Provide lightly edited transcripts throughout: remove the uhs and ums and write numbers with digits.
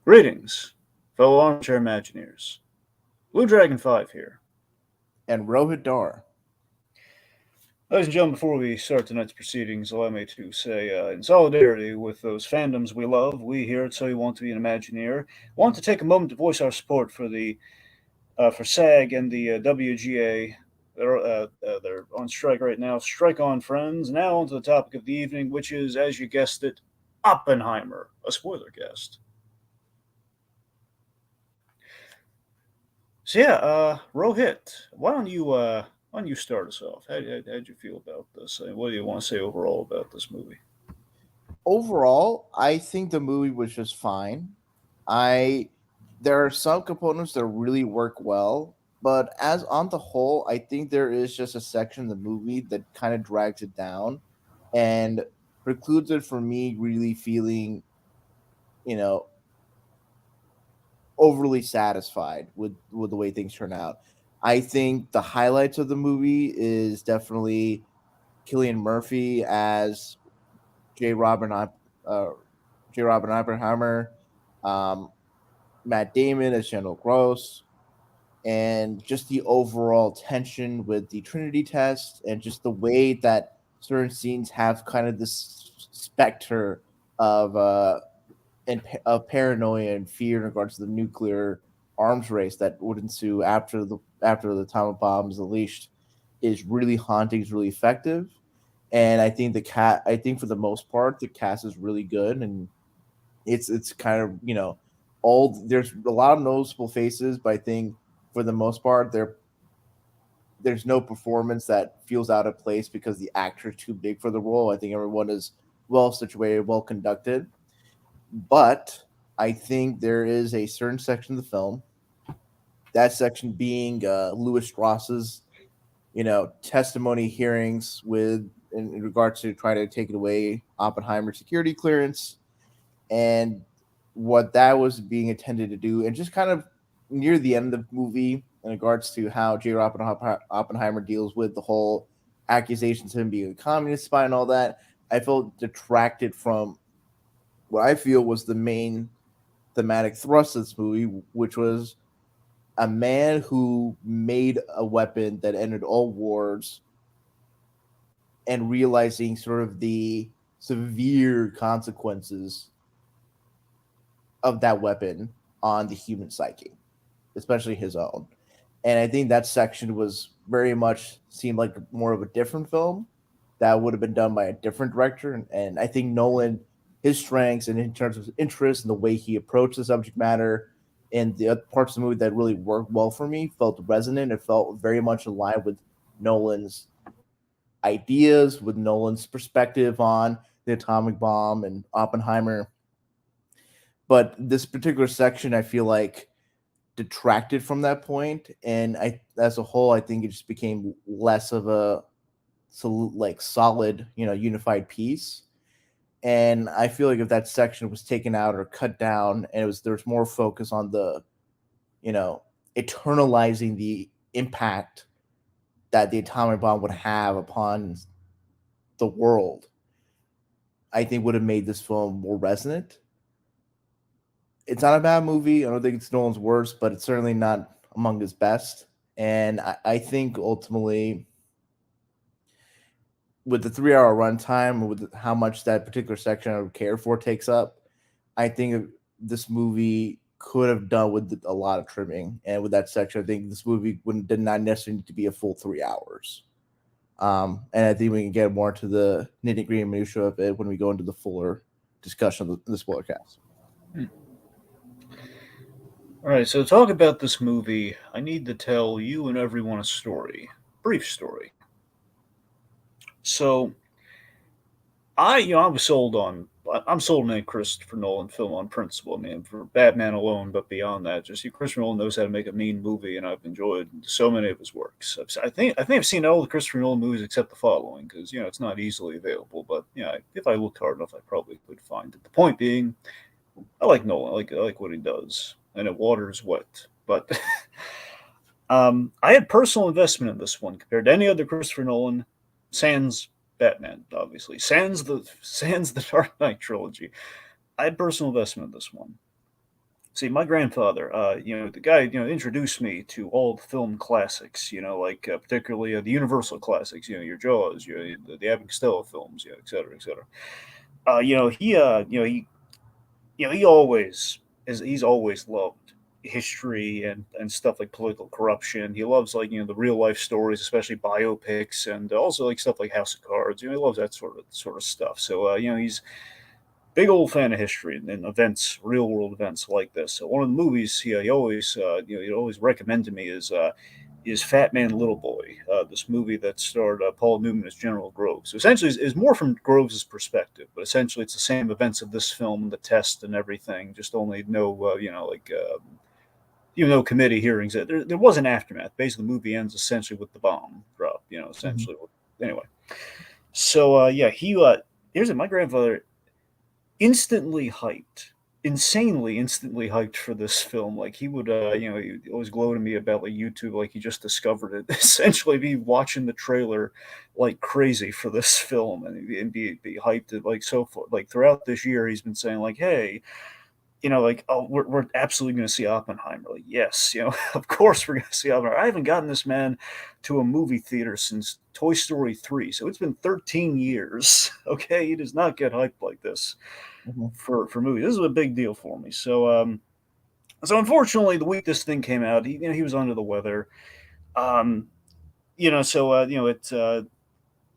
Greetings, fellow armchair Imagineers. Blue Dragon 5 here. and Rohith Dhar. Ladies and gentlemen, before we start tonight's proceedings, allow me to say, in solidarity with those fandoms we love, we here at So You Want to Be an Imagineer want to take a moment to voice our support for the for SAG and the WGA. They're on strike right now. Strike on, friends. Now on to the topic of the evening, which is, as you guessed it, Oppenheimer, a spoiler cast. So yeah, Rohit, why don't you start us off? How'd you feel about this? What do you want to say overall about this movie? Overall, I think the movie was just fine. I There are some components that really work well, but as on the whole, I think there is just a section of the movie that kind of drags it down and precludes it from me really feeling, you know, overly satisfied with the way things turn out. I think the highlights of the movie is definitely Killian Murphy as J. Robin uh, J. Robin Oppenheimer, um, Matt Damon as General Gross, and just the overall tension with the Trinity test, and just the way that certain scenes have kind of this specter of of paranoia and fear in regards to the nuclear arms race that would ensue after the atomic bomb is unleashed is really haunting, is really effective. And I think for the most part the cast is really good, and it's kind of, all there's a lot of noticeable faces, but I think for the most part there's no performance that feels out of place because the actor is too big for the role. I think everyone is well situated, well conducted. But I think there is a certain section of the film, that section being Louis Strauss's, testimony hearings in regards to try to take it away Oppenheimer's security clearance, and what that was being intended to do, and just kind of near the end of the movie in regards to how J. Oppenheimer deals with the whole accusations of him being a communist spy and all that. I felt detracted from what I feel was the main thematic thrust of this movie, which was a man who made a weapon that ended all wars, and realizing sort of the severe consequences of that weapon on the human psyche, especially his own. And I think that section was very much seemed like more of a different film that would have been done by a different director. And I think Nolan, his strengths and in terms of his interest and the way he approached the subject matter and the other parts of the movie that really worked well for me felt resonant. It felt very much aligned with Nolan's ideas, with Nolan's perspective on the atomic bomb and Oppenheimer. But this particular section, I feel like, detracted from that point, and as a whole, I think it just became less of a solid, unified piece. And I feel like if that section was taken out or cut down, and there's more focus on the, you know, eternalizing the impact that the atomic bomb would have upon the world, I think would have made this film more resonant. It's not a bad movie. I don't think it's Nolan's worst, but it's certainly not among his best. And I think ultimately, with the 3 hour runtime, with how much that particular section I would care for takes up, I think this movie could have done with a lot of trimming. And with that section, I think this movie did not necessarily need to be a full 3 hours. And I think we can get more into the nitty gritty minutia of it when we go into the fuller discussion of the spoiler cast. Hmm. All right, so to talk about this movie, I need to tell you and everyone a story, brief story. So I was sold on. I'm sold on any Christopher Nolan film on principle. I mean, for Batman alone, but beyond that, just Christopher Nolan knows how to make a mean movie, and I've enjoyed so many of his works. I think I've seen all the Christopher Nolan movies except the following, because it's not easily available. But if I looked hard enough, I probably could find it. The point being, I like Nolan. I like what he does, and it waters wet. But I had personal investment in this one compared to any other Christopher Nolan, sans Batman, obviously, sans the Dark Knight trilogy. I had personal investment in this one. See, my grandfather, the guy, introduced me to all the film classics, like particularly the Universal classics, your Jaws, the Abbott and Costello films, et cetera, et cetera. He always he's always loved history and stuff like political corruption. He loves like the real life stories, especially biopics, and also like stuff like House of Cards. He loves that sort of stuff. So he's big old fan of history and events, real world events like this. So one of the movies he always he'd always recommend to me is Fat Man Little Boy, this movie that starred Paul Newman as General Groves. So essentially, is more from Groves' perspective, but essentially it's the same events of this film, the test and everything, just only no, committee hearings. There was an aftermath. Basically, the movie ends essentially with the bomb drop. Mhm. Essentially. Anyway, so here's it. My grandfather instantly hyped, insanely instantly hyped for this film. Like he would, he always glow to me about like YouTube, like he just discovered it. Essentially, be watching the trailer like crazy for this film, and be hyped it like so far. Like throughout this year, he's been saying like, "Hey, like, oh, we're absolutely going to see Oppenheimer." Like, yes, of course we're going to see Oppenheimer. I haven't gotten this man to a movie theater since Toy Story 3, so it's been 13 years. Okay, he does not get hyped like this Mhm. for movies. This is a big deal for me. So unfortunately, the week this thing came out, he was under the weather. Um, so it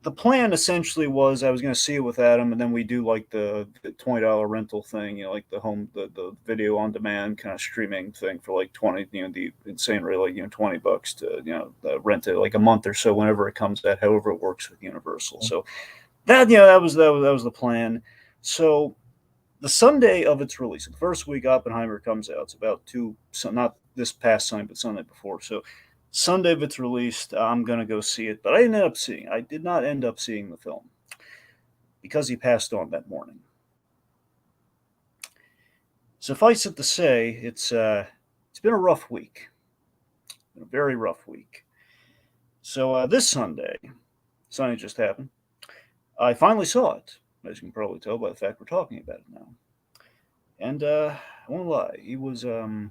the plan essentially was I was going to see it with Adam, and then we do like the $20 rental thing, like the video on demand kind of streaming thing for like 20, the insane rate, like $20 to rent it like a month or so whenever it comes out, however it works with Universal. So that was the plan. So the Sunday of its release, the first week Oppenheimer comes out. It's about so not this past Sunday, but Sunday before. So Sunday of its release, I'm gonna go see it. But I did not end up seeing the film because he passed on that morning. Suffice it to say, it's been a rough week, been a very rough week. So this Sunday just happened. I finally saw it, as you can probably tell by the fact we're talking about it now. And I won't lie, he was there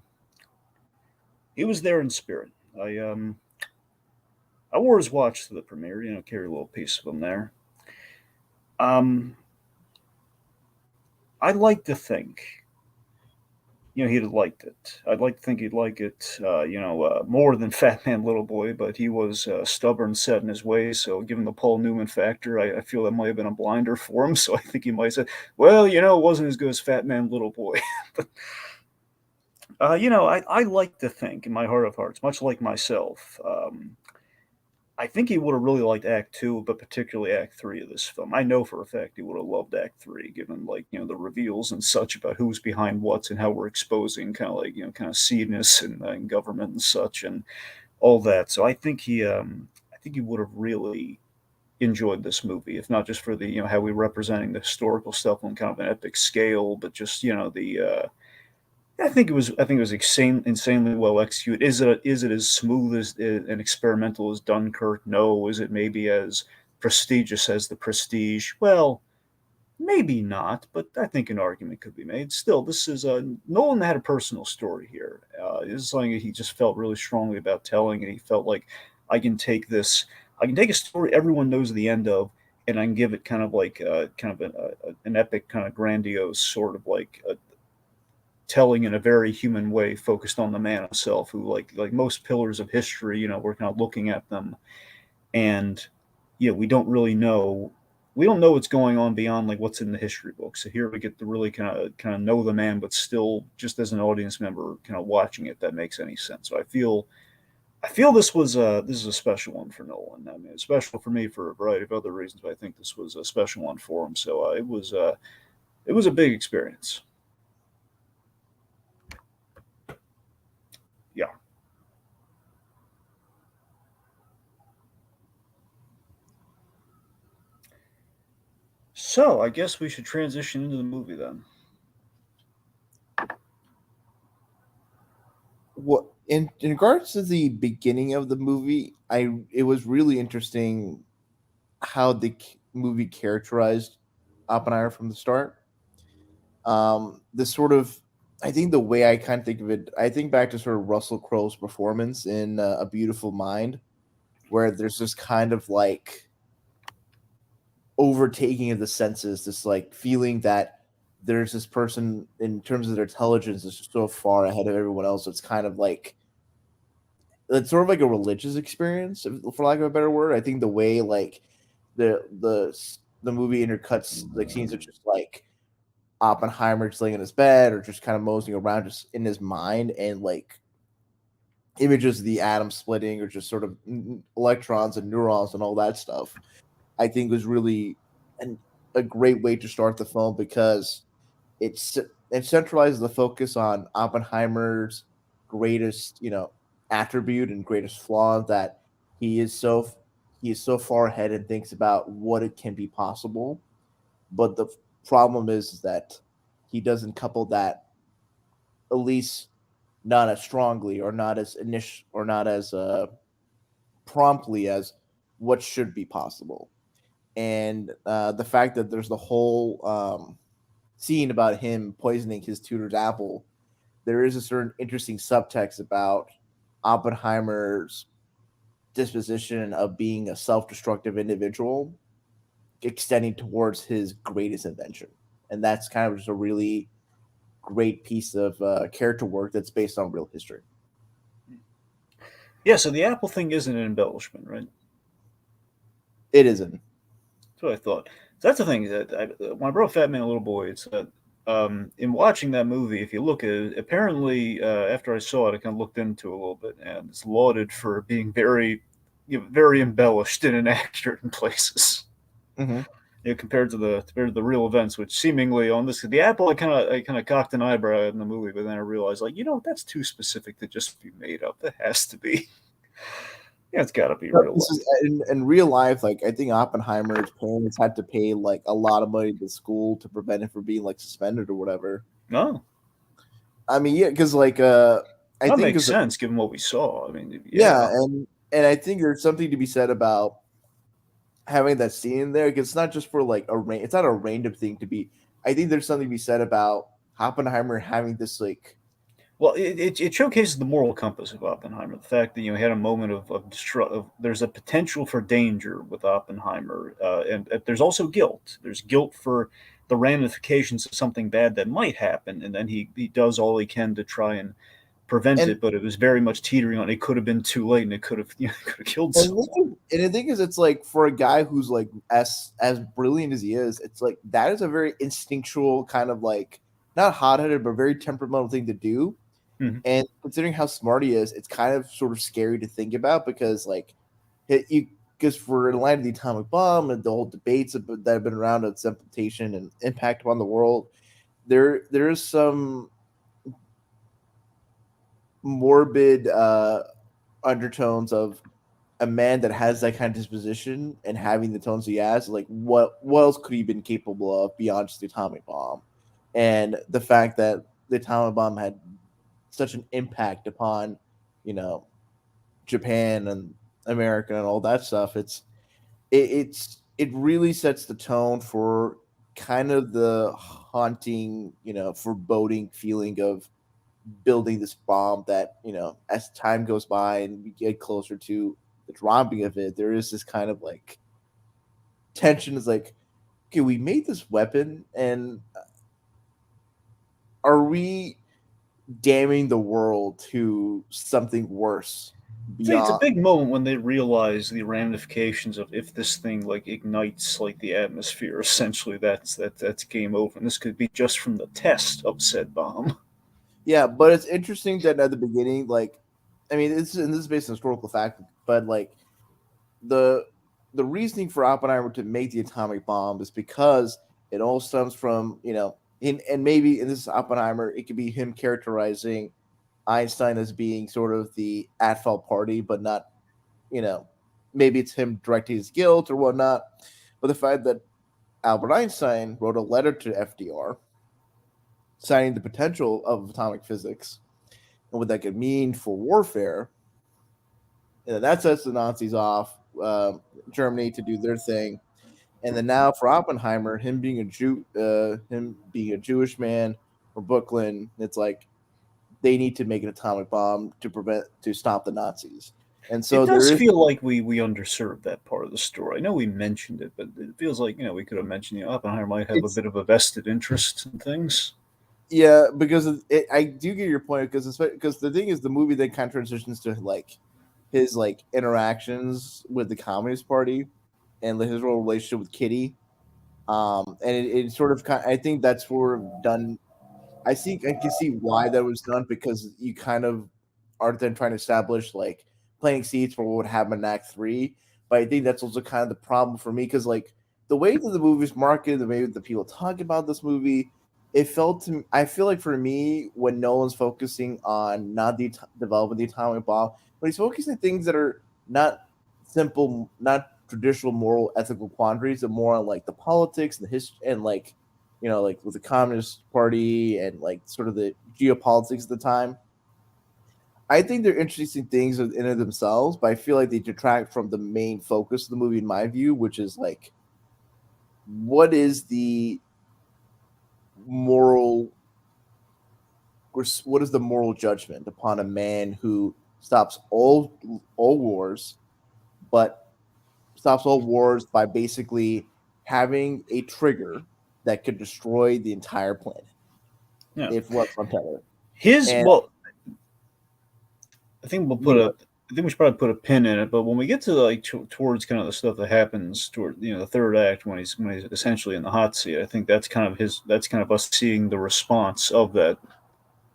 in spirit. I wore his watch to the premiere, carry a little piece of him there. Um, I'd like to think, he'd have liked it. I'd like to think he'd like it, more than Fat Man Little Boy, but he was stubborn, set in his ways. So, given the Paul Newman factor, I feel that might have been a blinder for him. So, I think he might have said, well, it wasn't as good as Fat Man Little Boy. But, I like to think in my heart of hearts, much like myself, I think he would have really liked Act Two, but particularly Act Three of this film. I know for a fact he would have loved Act Three, given like the reveals and such about who's behind what and how we're exposing kind of like kind of seedness and government and such and all that. So I think he would have really enjoyed this movie, if not just for the how we representing the historical stuff on kind of an epic scale, but just the I think it was insanely well executed. Is it as smooth as and experimental as Dunkirk? No. Is it maybe as prestigious as The Prestige? Well, maybe not, but I think an argument could be made. Still, this is Nolan had a personal story here. This is something that he just felt really strongly about telling, and he felt like I can take this, I can take a story everyone knows the end of, and I can give it kind of like kind of an epic, kind of grandiose sort of like telling in a very human way, focused on the man himself, who like most pillars of history, we're kind of looking at them, and we don't really know. We don't know what's going on beyond like what's in the history books. So here we get to really kind of know the man, but still, just as an audience member, kind of watching it, that makes any sense. So I feel this is a special one for Nolan. I mean, it's special for me for a variety of other reasons, but I think this was a special one for him. So it was a big experience. Yeah. So I guess we should transition into the movie then. What in regards to the beginning of the movie, I it was really interesting how the movie characterized Oppenheimer from the start. The sort of I think the way I kind of think of it, I think back to sort of Russell Crowe's performance in A Beautiful Mind, where there's this kind of like overtaking of the senses, this like feeling that there's this person in terms of their intelligence is just so far ahead of everyone else. It's kind of like it's sort of like a religious experience, for lack of a better word. I think the way like the movie intercuts like scenes of just like Oppenheimer just laying in his bed or just kind of moseying around just in his mind and like images of the atom splitting or just sort of electrons and neurons and all that stuff. I think was really an, a great way to start the film because it's it centralizes the focus on Oppenheimer's greatest, attribute and greatest flaw that he is so he is so far ahead and thinks about what it can be possible. But the problem is that he doesn't couple that, at least not as strongly or not as initial or not as promptly as what should be possible. And the fact that there's the whole scene about him poisoning his tutor's apple, there is a certain interesting subtext about Oppenheimer's disposition of being a self-destructive individual extending towards his greatest invention. And that's kind of just a really great piece of character work that's based on real history. Yeah, so the Apple thing isn't an embellishment, right? It isn't. That's what I thought. So that's the thing that when I brought Fat Man a Little Boy, it's that in watching that movie, if you look at it, apparently after I saw it, I kind of looked into it a little bit, and it's lauded for being very, very embellished and inaccurate in places. Mm-hmm. Compared to the real events, which seemingly on this the Apple, I kind of cocked an eyebrow in the movie, but then I realized like that's too specific to just be made up. That has to be, yeah, it's got to be real This life. is in real life. Like I think Oppenheimer's parents had to pay like a lot of money to school to prevent him from being like suspended or whatever. No, I mean, yeah, because like I that think makes because sense given what we saw. I mean, yeah, yeah, and I think there's something to be said about having that scene in there. 'Cause it's not just for like it's not a random thing to be. I think there's something to be said about Oppenheimer having this like well, it showcases the moral compass of Oppenheimer. The fact that he had a moment there's a potential for danger with Oppenheimer, and there's also guilt. There's guilt for the ramifications of something bad that might happen, and then he does all he can to try and prevent and it. But it was very much teetering on. It could have been too late, and it could have could have killed And someone. the thing is, it's like for a guy who's like as brilliant as he is, it's like that is a very instinctual kind of like not hot headed but very temperamental thing to do. Mm-hmm. And considering how smart he is, it's kind of sort of scary to think about because like you because for in light of the atomic bomb and the whole debates that have been around its implementation and impact upon the world, there is some morbid undertones of a man that has that kind of disposition and having the tones he has, like what else could he have been capable of beyond just the atomic bomb? And the fact that the atomic bomb had such an impact upon, you know, Japan and America and all that stuff, it really sets the tone for kind of the haunting, foreboding feeling of building this bomb that as time goes by and we get closer to the dropping of it, there is this kind of like tension is like, okay, we made this weapon and are we damning the world to something worse It's a beyond? big moment when they realize the ramifications of if this thing like ignites like the atmosphere. Essentially, that's game over, and this could be just from the test of said bomb. Yeah, but it's interesting that at the beginning, like, I mean, this is based on historical fact, but like the the reasoning for Oppenheimer to make the atomic bomb is because it all stems from and maybe in this Oppenheimer, it could be him characterizing Einstein as being sort of the at fault party, but not you know maybe it's him directing his guilt or whatnot. But the fact that Albert Einstein wrote a letter to FDR citing the potential of atomic physics and what that could mean for warfare, and that sets the Nazis off, Germany to do their thing. And then now for Oppenheimer, him being a Jew, him being a Jewish man or Brooklyn. It's like they need to make an atomic bomb to stop the Nazis. And It so there does is feel like we underserved that part of the story. I know we mentioned it, but it feels like we could have mentioned Oppenheimer might have a it's bit of a vested interest in things. yeah, because I do get your point because the thing is the movie then kind of transitions to like his like interactions with the Communist Party and his whole relationship with Kitty. And it sort of I think that's sort of done. I think I can see why that was done because you kind of are then trying to establish like planting seeds for what would happen in Act Three. But I think that's also kind of the problem for me because like the way that the movie's marketed, the way that the people talk about this movie, it felt to me, I feel like for me when Nolan's focusing on not the developing the atomic bomb, but he's focusing on things that are not simple, not traditional moral ethical quandaries, but more on like the politics and the history and like like with the Communist Party and like sort of the geopolitics at the time. I think they're interesting things in and of themselves, but I feel like they detract from the main focus of the movie, in my view, which is like, what is the moral, what is the moral judgment upon a man who stops all wars, but stops all wars by basically having a trigger that could destroy the entire planet Yeah. if left untethered. His And well, I think we'll put you know, a. I think we should probably put a pin in it. But when we get to like towards kind of the stuff that happens toward the third act when he's essentially in the hot seat, I think that's kind of his. That's kind of us seeing the response of that.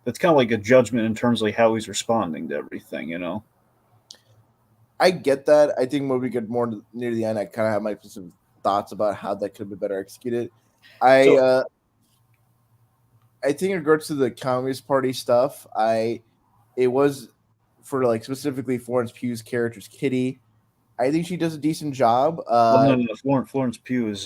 That's kind of like a judgment in terms of like how he's responding to everything. I get that. I think when we get more near the end, I kind of have my specific thoughts about how that could have been better executed. I So uh, I think in regards to the Communist Party stuff, it was for like specifically Florence Pugh's character's Kitty. I think she does a decent job. well, no. Florence Pugh is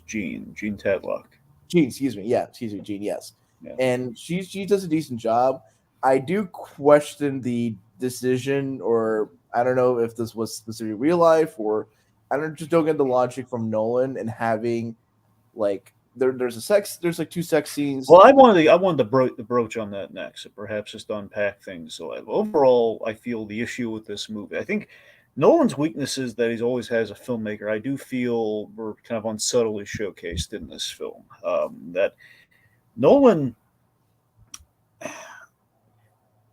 Jean Tadlock. Gene, excuse me. Yeah, excuse me, Gene. Yes, Yeah. and she does a decent job. I do question the decision, or I don't know if this was specifically real life, or I don't get the logic from Nolan and having like there's like two sex scenes. Well, I wanted to broach on that next, and perhaps just unpack things. So overall, I feel the issue with this movie. I think Nolan's weaknesses that he's always had as a filmmaker, I do feel were kind of unsubtly showcased in this film. That Nolan,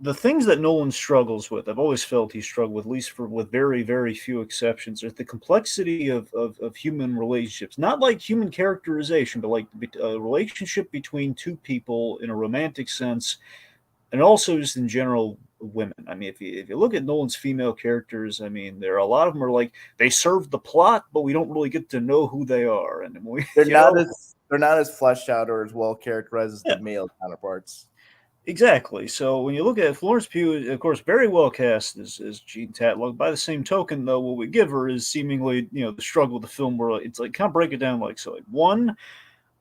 the things that Nolan struggles with, I've always felt he struggled with, at least with very, very few exceptions, is the complexity of human relationships. Not like human characterization, but like a relationship between two people in a romantic sense, and also just in general women. I mean, if you look at Nolan's female characters, I mean, there are a lot of them are like they serve the plot, but we don't really get to know who they are, and we, They're not as fleshed out or as well characterized as yeah, the male counterparts. exactly. So when you look at Florence Pugh, of course, very well cast as Jean Tatlock. By the same token, though, what we give her is seemingly, the struggle of the film where it's like kind of break it down like so. Like one,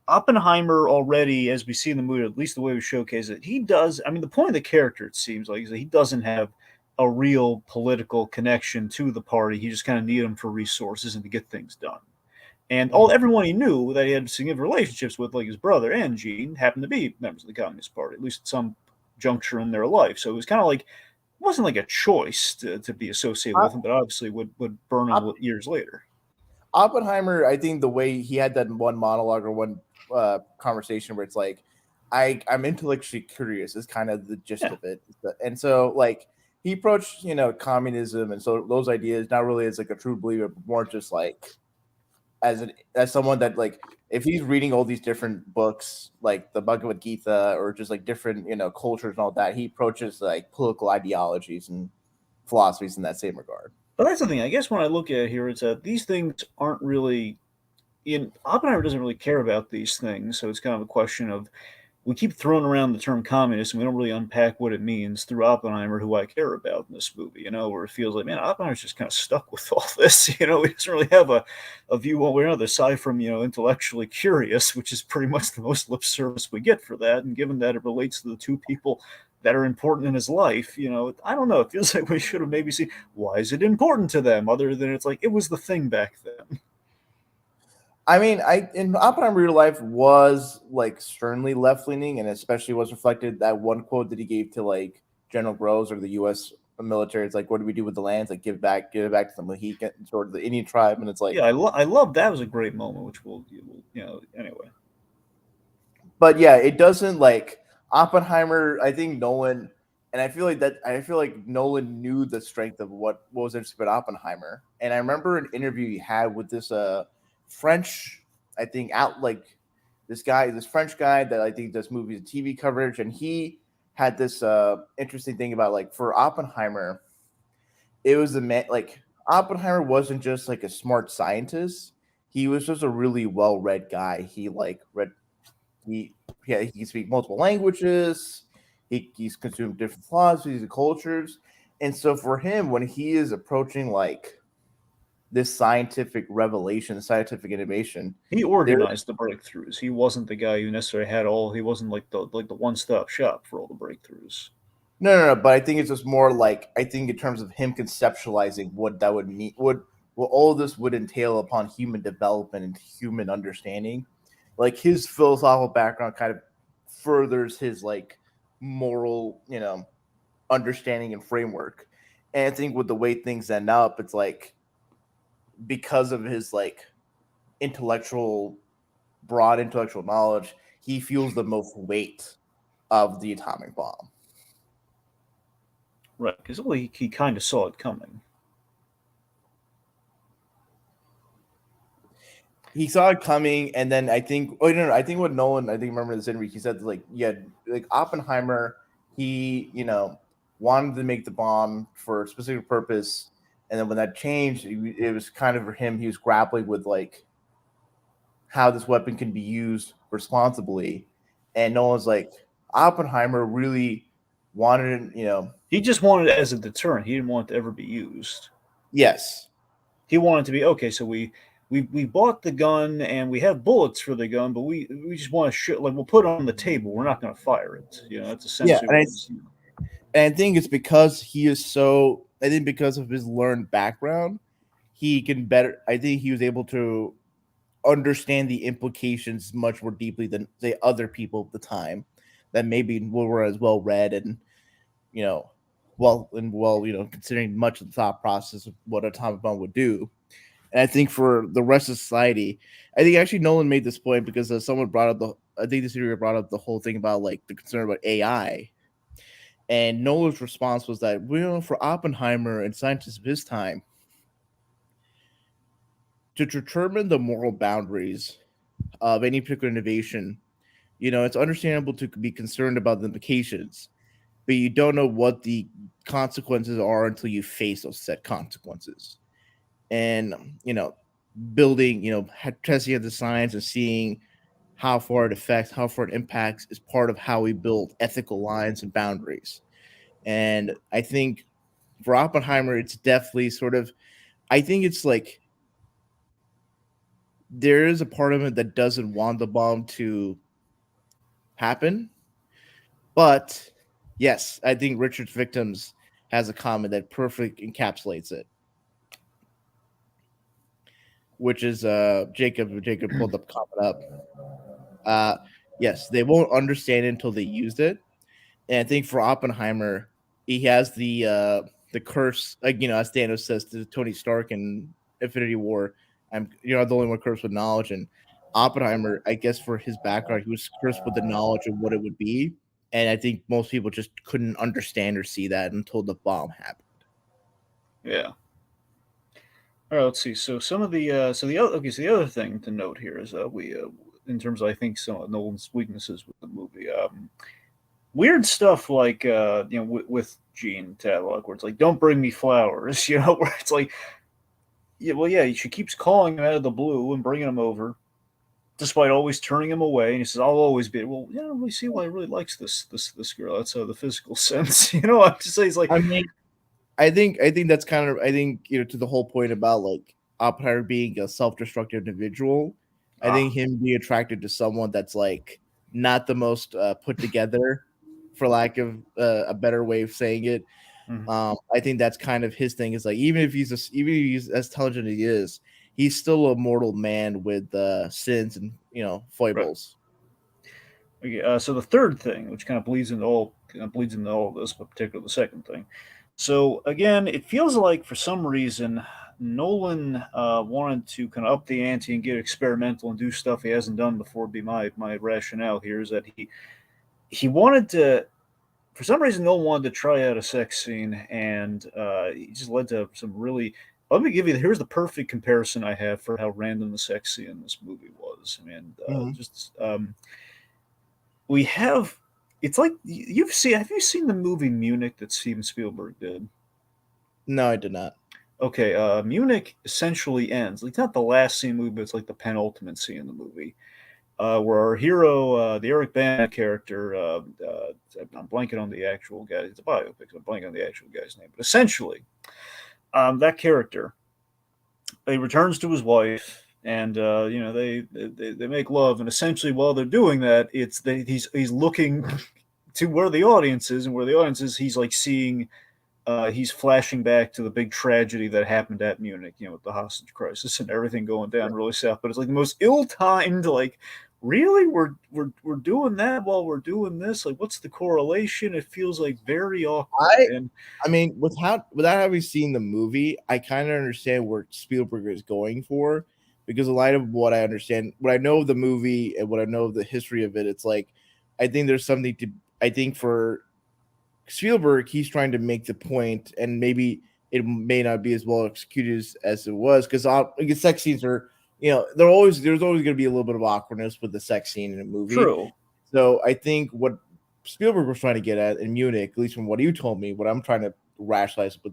Oppenheimer already, as we see in the movie, at least the way we showcase it, he does. I mean, the point of the character, it seems like, is that he doesn't have a real political connection to the party. He just kind of need them for resources and to get things done. And everyone he knew that he had significant relationships with, like his brother and Gene, happened to be members of the Communist Party, at least at some juncture in their life. So it was kind of like it wasn't like a choice to be associated with him, but obviously would burn him years later. Oppenheimer, I think the way he had that one monologue or one conversation where it's like, I'm intellectually curious is kind of the gist Yeah. of it. And so like he approached, communism and so those ideas not really as like a true believer, but more just like as someone that like if he's reading all these different books like the Bhagavad Gita or just like different cultures and all that, he approaches like political ideologies and philosophies in that same regard. But that's the thing. I guess when I look at it here, it's that these things aren't really. Oppenheimer doesn't really care about these things, so it's kind of a question of we keep throwing around the term communist and we don't really unpack what it means through Oppenheimer, who I care about in this movie, where it feels like, man, Oppenheimer's just kind of stuck with all this. He doesn't really have a view one way or another, aside from, intellectually curious, which is pretty much the most lip service we get for that. And given that it relates to the two people that are important in his life, I don't know. It feels like we should have maybe seen why is it important to them other than it's like it was the thing back then. I mean, in Oppenheimer real life was like sternly left leaning, and especially was reflected that one quote that he gave to like General Groves or the U.S. military. It's like, what do we do with the lands? Like, give it back to the Mohicans or the Indian tribe, and it's like, Yeah, I love that was a great moment, which we'll anyway. but yeah, it doesn't like Oppenheimer. I think Nolan, and I feel like Nolan knew the strength of what was interesting about Oppenheimer. And I remember an interview he had with this French, I think out like this French guy that I think does movies and TV coverage, and he had this interesting thing about like for Oppenheimer, it was the man like Oppenheimer wasn't just like a smart scientist. He was just a really well read guy. He like read he yeah, he can speak multiple languages. He's consumed different philosophies and cultures. And so for him, when he is approaching like this scientific revelation, scientific innovation, He there organized the breakthroughs. He wasn't the guy who necessarily had all. He wasn't like the one stop shop for all the breakthroughs. no, but I think it's just more like I think in terms of him conceptualizing what that would mean, what all this would entail upon human development and human understanding. Like his philosophical background kind of furthers his like moral, understanding and framework. And I think with the way things end up, it's like because of his like intellectual broad intellectual knowledge, he feels the most weight of the atomic bomb. Right, because well, he kind of saw it coming. He saw it coming, and then I think no, I think what Nolan, I think remember this interview, he said like yeah, like Oppenheimer, he wanted to make the bomb for a specific purpose, and then when that changed, it was kind of for him, he was grappling with like how this weapon can be used responsibly, and Nolan's like Oppenheimer really wanted, He just wanted it as a deterrent. He didn't want it to ever be used. yes, He wanted to be okay. So we bought the gun and we have bullets for the gun, but we just want to shoot. Like we'll put it on the table. We're not going to fire it. That's yeah, essentially what it was. and I think it's because he is so. I think because of his learned background, he can better. I think he was able to understand the implications much more deeply than say other people at the time that maybe were as well read and you know considering much of the thought process of what atomic bomb would do. And I think for the rest of society, I think actually Nolan made this point because someone brought up I think this interviewer brought up the whole thing about like the concern about AI. And Nolan's response was that, for Oppenheimer and scientists of his time, to determine the moral boundaries of any particular innovation, it's understandable to be concerned about the implications, but you don't know what the consequences are until you face those set consequences. And, building, testing of the science and seeing how far it affects, how far it impacts is part of how we build ethical lines and boundaries. And I think for Oppenheimer, it's definitely sort of, I think it's like there is a part of it that doesn't want the bomb to happen. But yes, I think Richard's Victims has a comment that perfectly encapsulates it, which is Jacob pulled the comment up. Yes, they won't understand it until they used it. And I think for Oppenheimer, he has the curse, like as Thanos says to Tony Stark in Infinity War, you're not the only one cursed with knowledge. And Oppenheimer, I guess for his background, he was cursed with the knowledge of what it would be. And I think most people just couldn't understand or see that until the bomb happened. Yeah. All right. Let's see. So some of the so the other thing to note here is we in terms of I think some of Nolan's weaknesses with the movie. Weird stuff like with Gene Tadlock, where it's like, "Don't bring me flowers," where it's like, yeah, well, yeah, she keeps calling him out of the blue and bringing him over, despite always turning him away. And he says, "I'll always be." Well, we see why he really likes this girl. That's the physical sense, I have to say, he's like, I mean, I think that's kind of to the whole point about like Oppenheimer being a self-destructive individual. I think him being attracted to someone that's like not the most put together, for lack of a better way of saying it. mm-hmm. I think that's kind of his thing. Is like even if he's as intelligent as he is, he's still a mortal man with sins and Right. foibles. Okay, so the third thing, which bleeds into all of this, but particularly the second thing. So again, it feels like for some reason Nolan wanted to kind of up the ante and get experimental and do stuff he hasn't done before. Be my rationale here is that he wanted to, for some reason Nolan wanted to try out a sex scene, and he just led to some really. Let me give you, here's the perfect comparison I have for how random the sex scene in this movie was. I mean, Mhm. just we have, it's like you've seen, have you seen the movie Munich that Steven Spielberg did? No, I did not. Okay, Munich essentially ends, like not the last scene of the movie, but it's like the penultimate scene in the movie, where our hero, the Eric Bana character, I'm blanking on the actual guy, it's a biopic, so I'm blanking on the actual guy's name, but essentially that character, he returns to his wife, and they make love, and essentially while they're doing that, he's looking to where the audience is, and where the audience is, he's like seeing, he's flashing back to the big tragedy that happened at Munich, with the hostage crisis and everything going down really south. But it's like the most ill-timed, like, really, we're doing that while we're doing this. Like, what's the correlation? It feels like very awkward. I And I mean, without having seen the movie, I kind of understand where Spielberg is going for, because in light of what I understand, what I know of the movie and what I know of the history of it, it's like I think there's something to. I think for Spielberg, he's trying to make the point, and maybe it may not be as well executed as it was, because sex scenes are, there's always going to be a little bit of awkwardness with the sex scene in a movie. true, So I think what Spielberg was trying to get at in Munich, at least from what you told me, what I'm trying to rationalize, but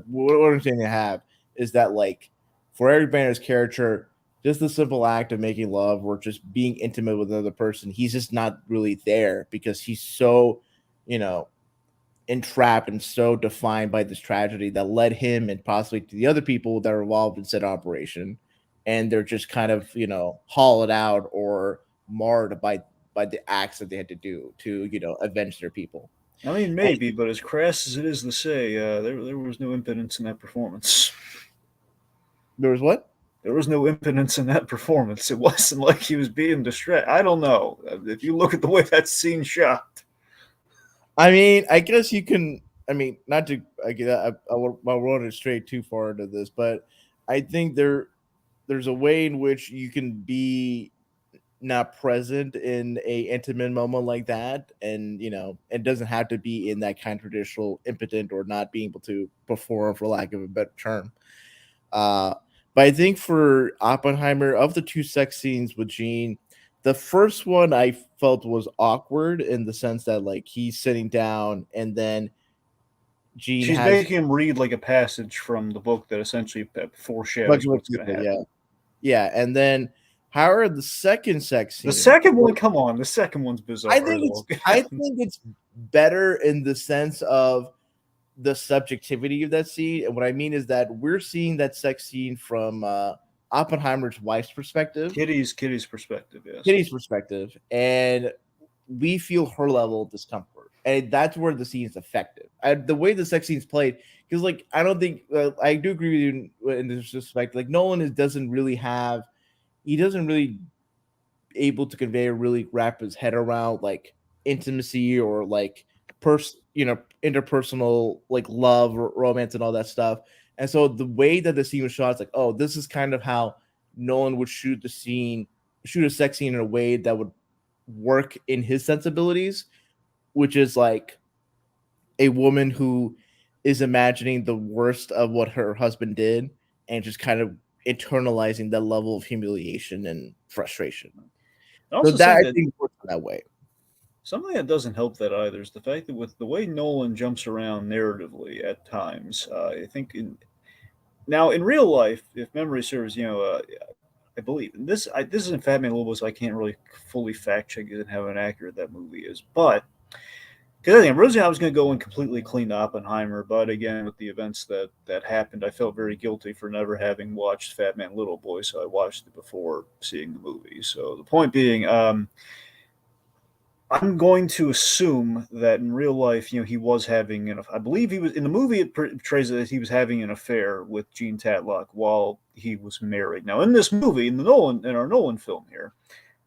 what understanding I have is that, like, for Eric Banner's character, just the simple act of making love or just being intimate with another person, he's just not really there because he's so, you know, entrapped and so defined by this tragedy that led him and possibly to the other people that are involved in said operation, and they're just kind of hollowed out or marred by the acts that they had to do to avenge their people. I mean, And maybe, but as crass as it is to say, there was no impotence in that performance. there was what? There was no impotence in that performance. It wasn't like he was being distracted. I don't know. If you look at the way that scene shot, I mean, I guess you can. I mean, not to. I'll run it straight too far into this, but I think there's a way in which you can be not present in a intimate moment like that, and it doesn't have to be in that kind of traditional impotent or not being able to perform, for lack of a better term. uh but I think for Oppenheimer, of the two sex scenes with Gene, the first one I felt was awkward in the sense that, like, he's sitting down and then Gene she's has making him read like a passage from the book that essentially foreshadows bucket of what's going to people, yeah. happen. Yeah, and then however the second sex The scene, second one, come on, the second one's bizarre as well. I think it's better in the sense of the subjectivity of that scene. And what I mean is that we're seeing that sex scene from Oppenheimer's wife's perspective, Kitty's perspective, yes. Kitty's perspective, and we feel her level of discomfort. And that's where the scene is effective. The way the sex scene's played, because, like, I don't think I do agree with you in this respect. Like, Nolan he doesn't really able to convey or really wrap his head around, like, intimacy or, like, interpersonal, like, love or romance and all that stuff. And so the way that the scene was shot, it's like, oh, this is kind of how Nolan would shoot a sex scene in a way that would work in his sensibilities, which is like a woman who is imagining the worst of what her husband did and just kind of internalizing that level of humiliation and frustration. I So also that, think I that think, works that way. something that doesn't help that either is the fact that with the way Nolan jumps around narratively at times, I think now in real life, if memory serves, I believe and this isn't Fat Man Lobo, so I can't really fully fact check it and how inaccurate that movie is, but because I think originally I was going to go and completely clean Oppenheimer, but again, with the events that happened, I felt very guilty for never having watched Fat Man Little Boy, so I watched it before seeing the movie. So the point being, I'm going to assume that in real life, he was having I believe he was in the movie. It portrays that he was having an affair with Jean Tatlock while he was married. Now, in this movie, in our Nolan film here,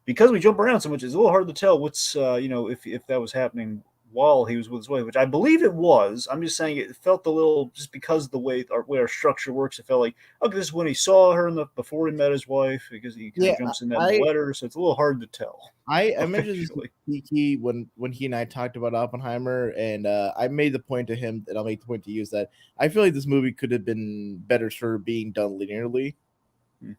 because we jump around so much, it's a little hard to tell what's if that was happening while he was with his wife, which I believe it was. I'm just saying it felt a little just because of the way our structure works. It felt like okay, this is when he saw her before he met his wife because he kind of Yeah, jumps in that in the I letter, so it's a little hard to tell I mentioned this to officially. Kiki when he and I talked about Oppenheimer, and I made the point to him, and I'll make the point to you is that I feel like this movie could have been better served being done linearly Hmm.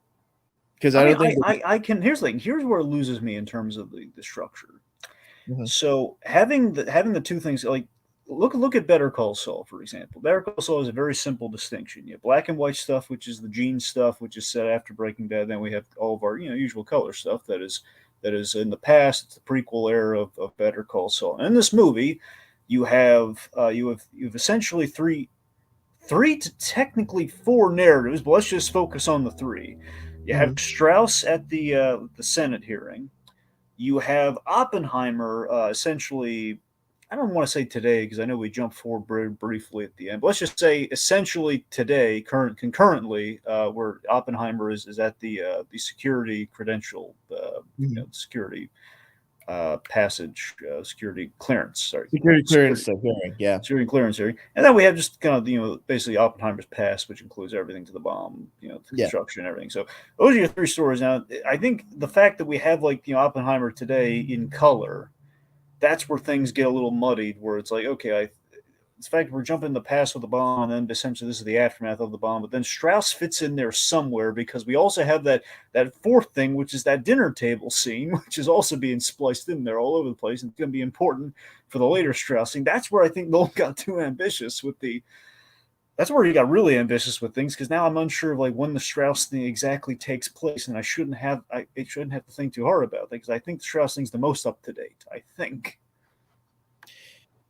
because I I mean, don't think that. I can. Here's the thing. Here's where it loses me in terms of the structure. Mhm, So having the two things like look at Better Call Saul for example. Better Call Saul is a very simple distinction. You have black and white stuff, which is the Gene stuff, which is set after Breaking Bad. Then we have all of our usual color stuff that is in the past. It's the prequel era of Better Call Saul. And in this movie, you have essentially three to technically four narratives, but let's just focus on the three. You have mhm, Strauss at the Senate hearing. You have Oppenheimer essentially. I don't want to say today because I know we jumped forward very briefly at the end. But let's just say essentially today, concurrently, where Oppenheimer is at the security credential, mhm. security passage, security clearance. Sorry, Security clearance security stuff, yeah. security clearance hearing, and then we have just kind of basically Oppenheimer's past, which includes everything to the bomb, the Yeah. construction, and everything. So those are your three stories. Now, I think the fact that we have Oppenheimer today in color, that's where things get a little muddied. Where it's like, okay, in fact, we're jumping the past with the bomb, and then essentially this is the aftermath of the bomb. But then Strauss fits in there somewhere because we also have that fourth thing, which is that dinner table scene, which is also being spliced in there all over the place, and it's going to be important for the later Strauss scene. That's where I think Nolan got too ambitious with the. That's where he got really ambitious with things because now I'm unsure of like when the Strauss thing exactly takes place, and I shouldn't have to think too hard about that because I think the Strauss thing's the most up to date. I think.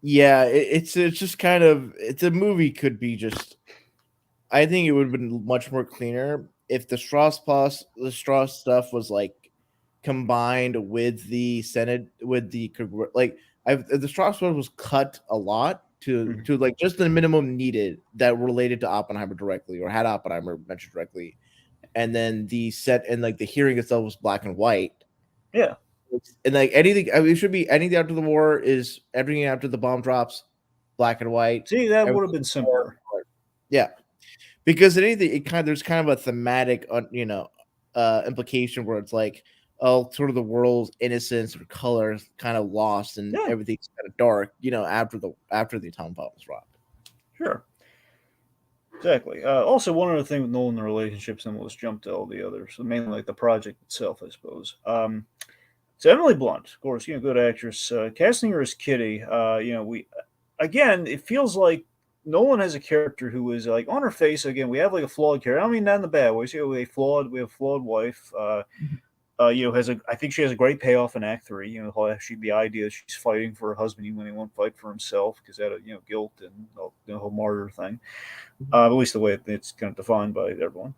Yeah, it's just kind of it's a movie could be just I think it would have been much more cleaner if the Strauss stuff was like combined with the Senate with the like the Strauss one was cut a lot Mhm. to like just the minimum needed that related to Oppenheimer directly or had Oppenheimer mentioned directly, and then the set and like the hearing itself was black and white. Yeah. And like anything, I mean, it should be anything after the war is everything after the bomb drops, black and white. See, that would have Everything been before, simpler. yeah, because anything, there's kind of a thematic, implication where it's like, oh, sort of the world's innocence or color is kind of lost and Yeah. everything's kind of dark, after the atomic bomb was dropped. Sure. Exactly. Also, one other thing with Nolan the relationships, and we'll just jump to all the others. So mainly like the project itself, I suppose. So Emily Blunt, of course, good actress. Casting her as Kitty, we again, it feels like Nolan has a character who is like on her face. Again, we have like a flawed character. I don't mean that in the bad way. So we have a flawed wife. Has a I think she has a great payoff in Act Three. The idea she's fighting for her husband even when he won't fight for himself because that guilt and the whole martyr thing. At least the way it's kind of defined by everyone.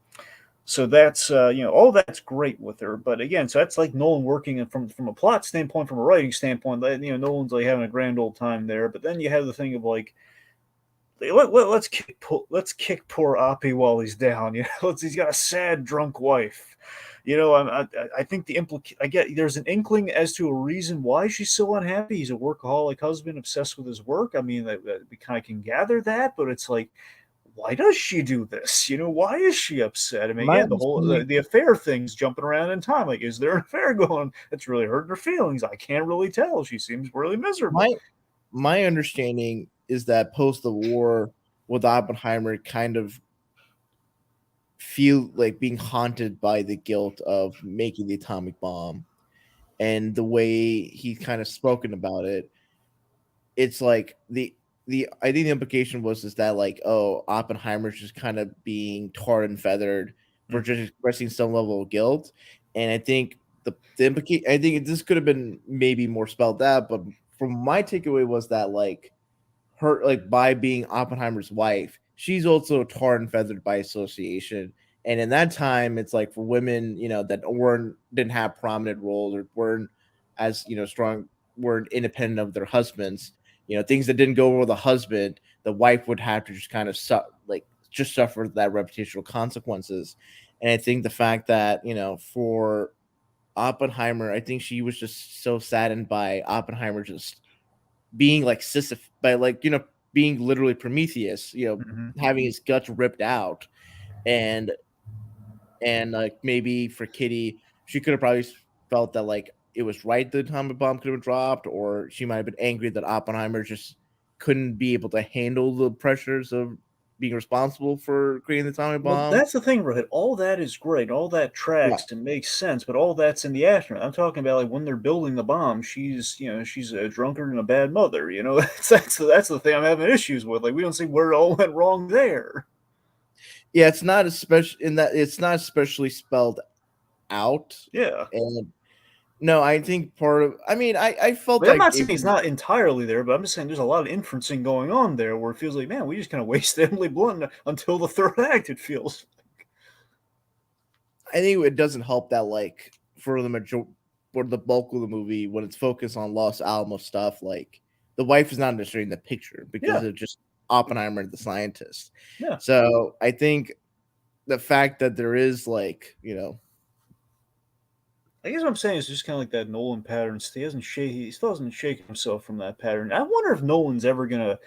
So that's all that's great with her. But again, so that's like Nolan working from a plot standpoint, from a writing standpoint. Nolan's like having a grand old time there. But then you have the thing of like let's kick poor Oppie while he's down. He's got a sad drunk wife. I think I get there's an inkling as to a reason why she's so unhappy. He's a workaholic husband obsessed with his work. I mean, that we kind of can gather that, but it's like why does she do this? Why is she upset? I mean, My again, the whole understanding, the affair thing's jumping around in time. Like, is there an affair going? That's really hurting her feelings. I can't really tell. She seems really my miserable. my understanding is that post the war with Oppenheimer kind of feel like being haunted by the guilt of making the atomic bomb and the way he's kind of spoken about it. It's like the I think the implication was is that like, oh, Oppenheimer's just kind of being tarred and feathered for Mm. just expressing some level of guilt. And I think the implicate I think this could have been maybe more spelled out, but from my takeaway was that like her like by being Oppenheimer's wife, she's also tarred and feathered by association. And in that time, it's like for women, that didn't have prominent roles or weren't as strong were independent of their husbands. Things that didn't go over the husband, the wife would have to just kind of just suffer that reputational consequences. And I think the fact that for Oppenheimer, I think she was just so saddened by Oppenheimer just being like Sisyphus, by being literally Prometheus, Mhm. having his guts ripped out, and like maybe for Kitty, she could have probably felt that like it was right that the atomic bomb could have been dropped, or she might have been angry that Oppenheimer just couldn't be able to handle the pressures of being responsible for creating the atomic Well, bomb. that's the thing, Rohit. All that is great. All that Yeah, tracks and makes sense, but all that's in the aftermath. I'm talking about like when they're building the bomb. She's a drunkard and a bad mother. That's the thing I'm having issues with. Like we don't see where it all went wrong there. yeah, it's not especially in that it's not especially spelled out, Yeah. and no, I think part of. I mean, I felt Like, I'm like not saying it's not entirely there, but I'm just saying there's a lot of inferencing going on there where it feels like, man, we just kind of wasted Emily Blunt until the third act, it feels. I think it doesn't help that like for the bulk of the movie when it's focused on Los Alamos stuff, like the wife is not necessarily in the picture because Yeah, of just Oppenheimer, the scientist. yeah. So I think the fact that there is like I guess what I'm saying is just kind of like that Nolan pattern. He still hasn't shaken himself from that pattern. I wonder if Nolan's ever gonna.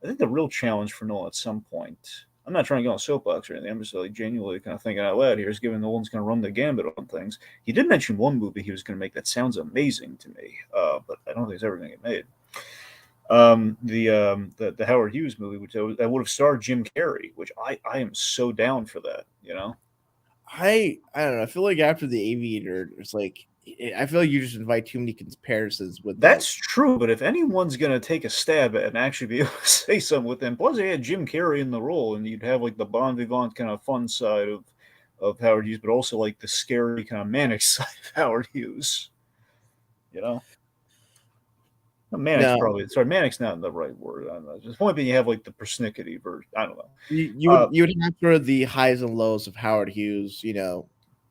I think the real challenge for Nolan at some point. I'm not trying to get on a soapbox or anything. I'm just like genuinely kind of thinking out loud here. Is given Nolan's going to run the gambit on things. He did mention one movie he was going to make that sounds amazing to me, but I don't think it's ever going to get made. The Howard Hughes movie, which I would have starred Jim Carrey, which I am so down for that. I don't know. I feel like after the Aviator, it's like I feel like you just invite too many comparisons with that. That's true, but if anyone's gonna take a stab at it and actually be able to say something with them, plus they had Jim Carrey in the role, and you'd have like the bon vivant kind of fun side of Howard Hughes, but also like the scary kind of manic side of Howard Hughes. You know, manic's No, probably sorry, manic's not the right word. I don't know. Just the point being, you have like the persnickety version. I don't know. you would have for the highs and lows of Howard Hughes.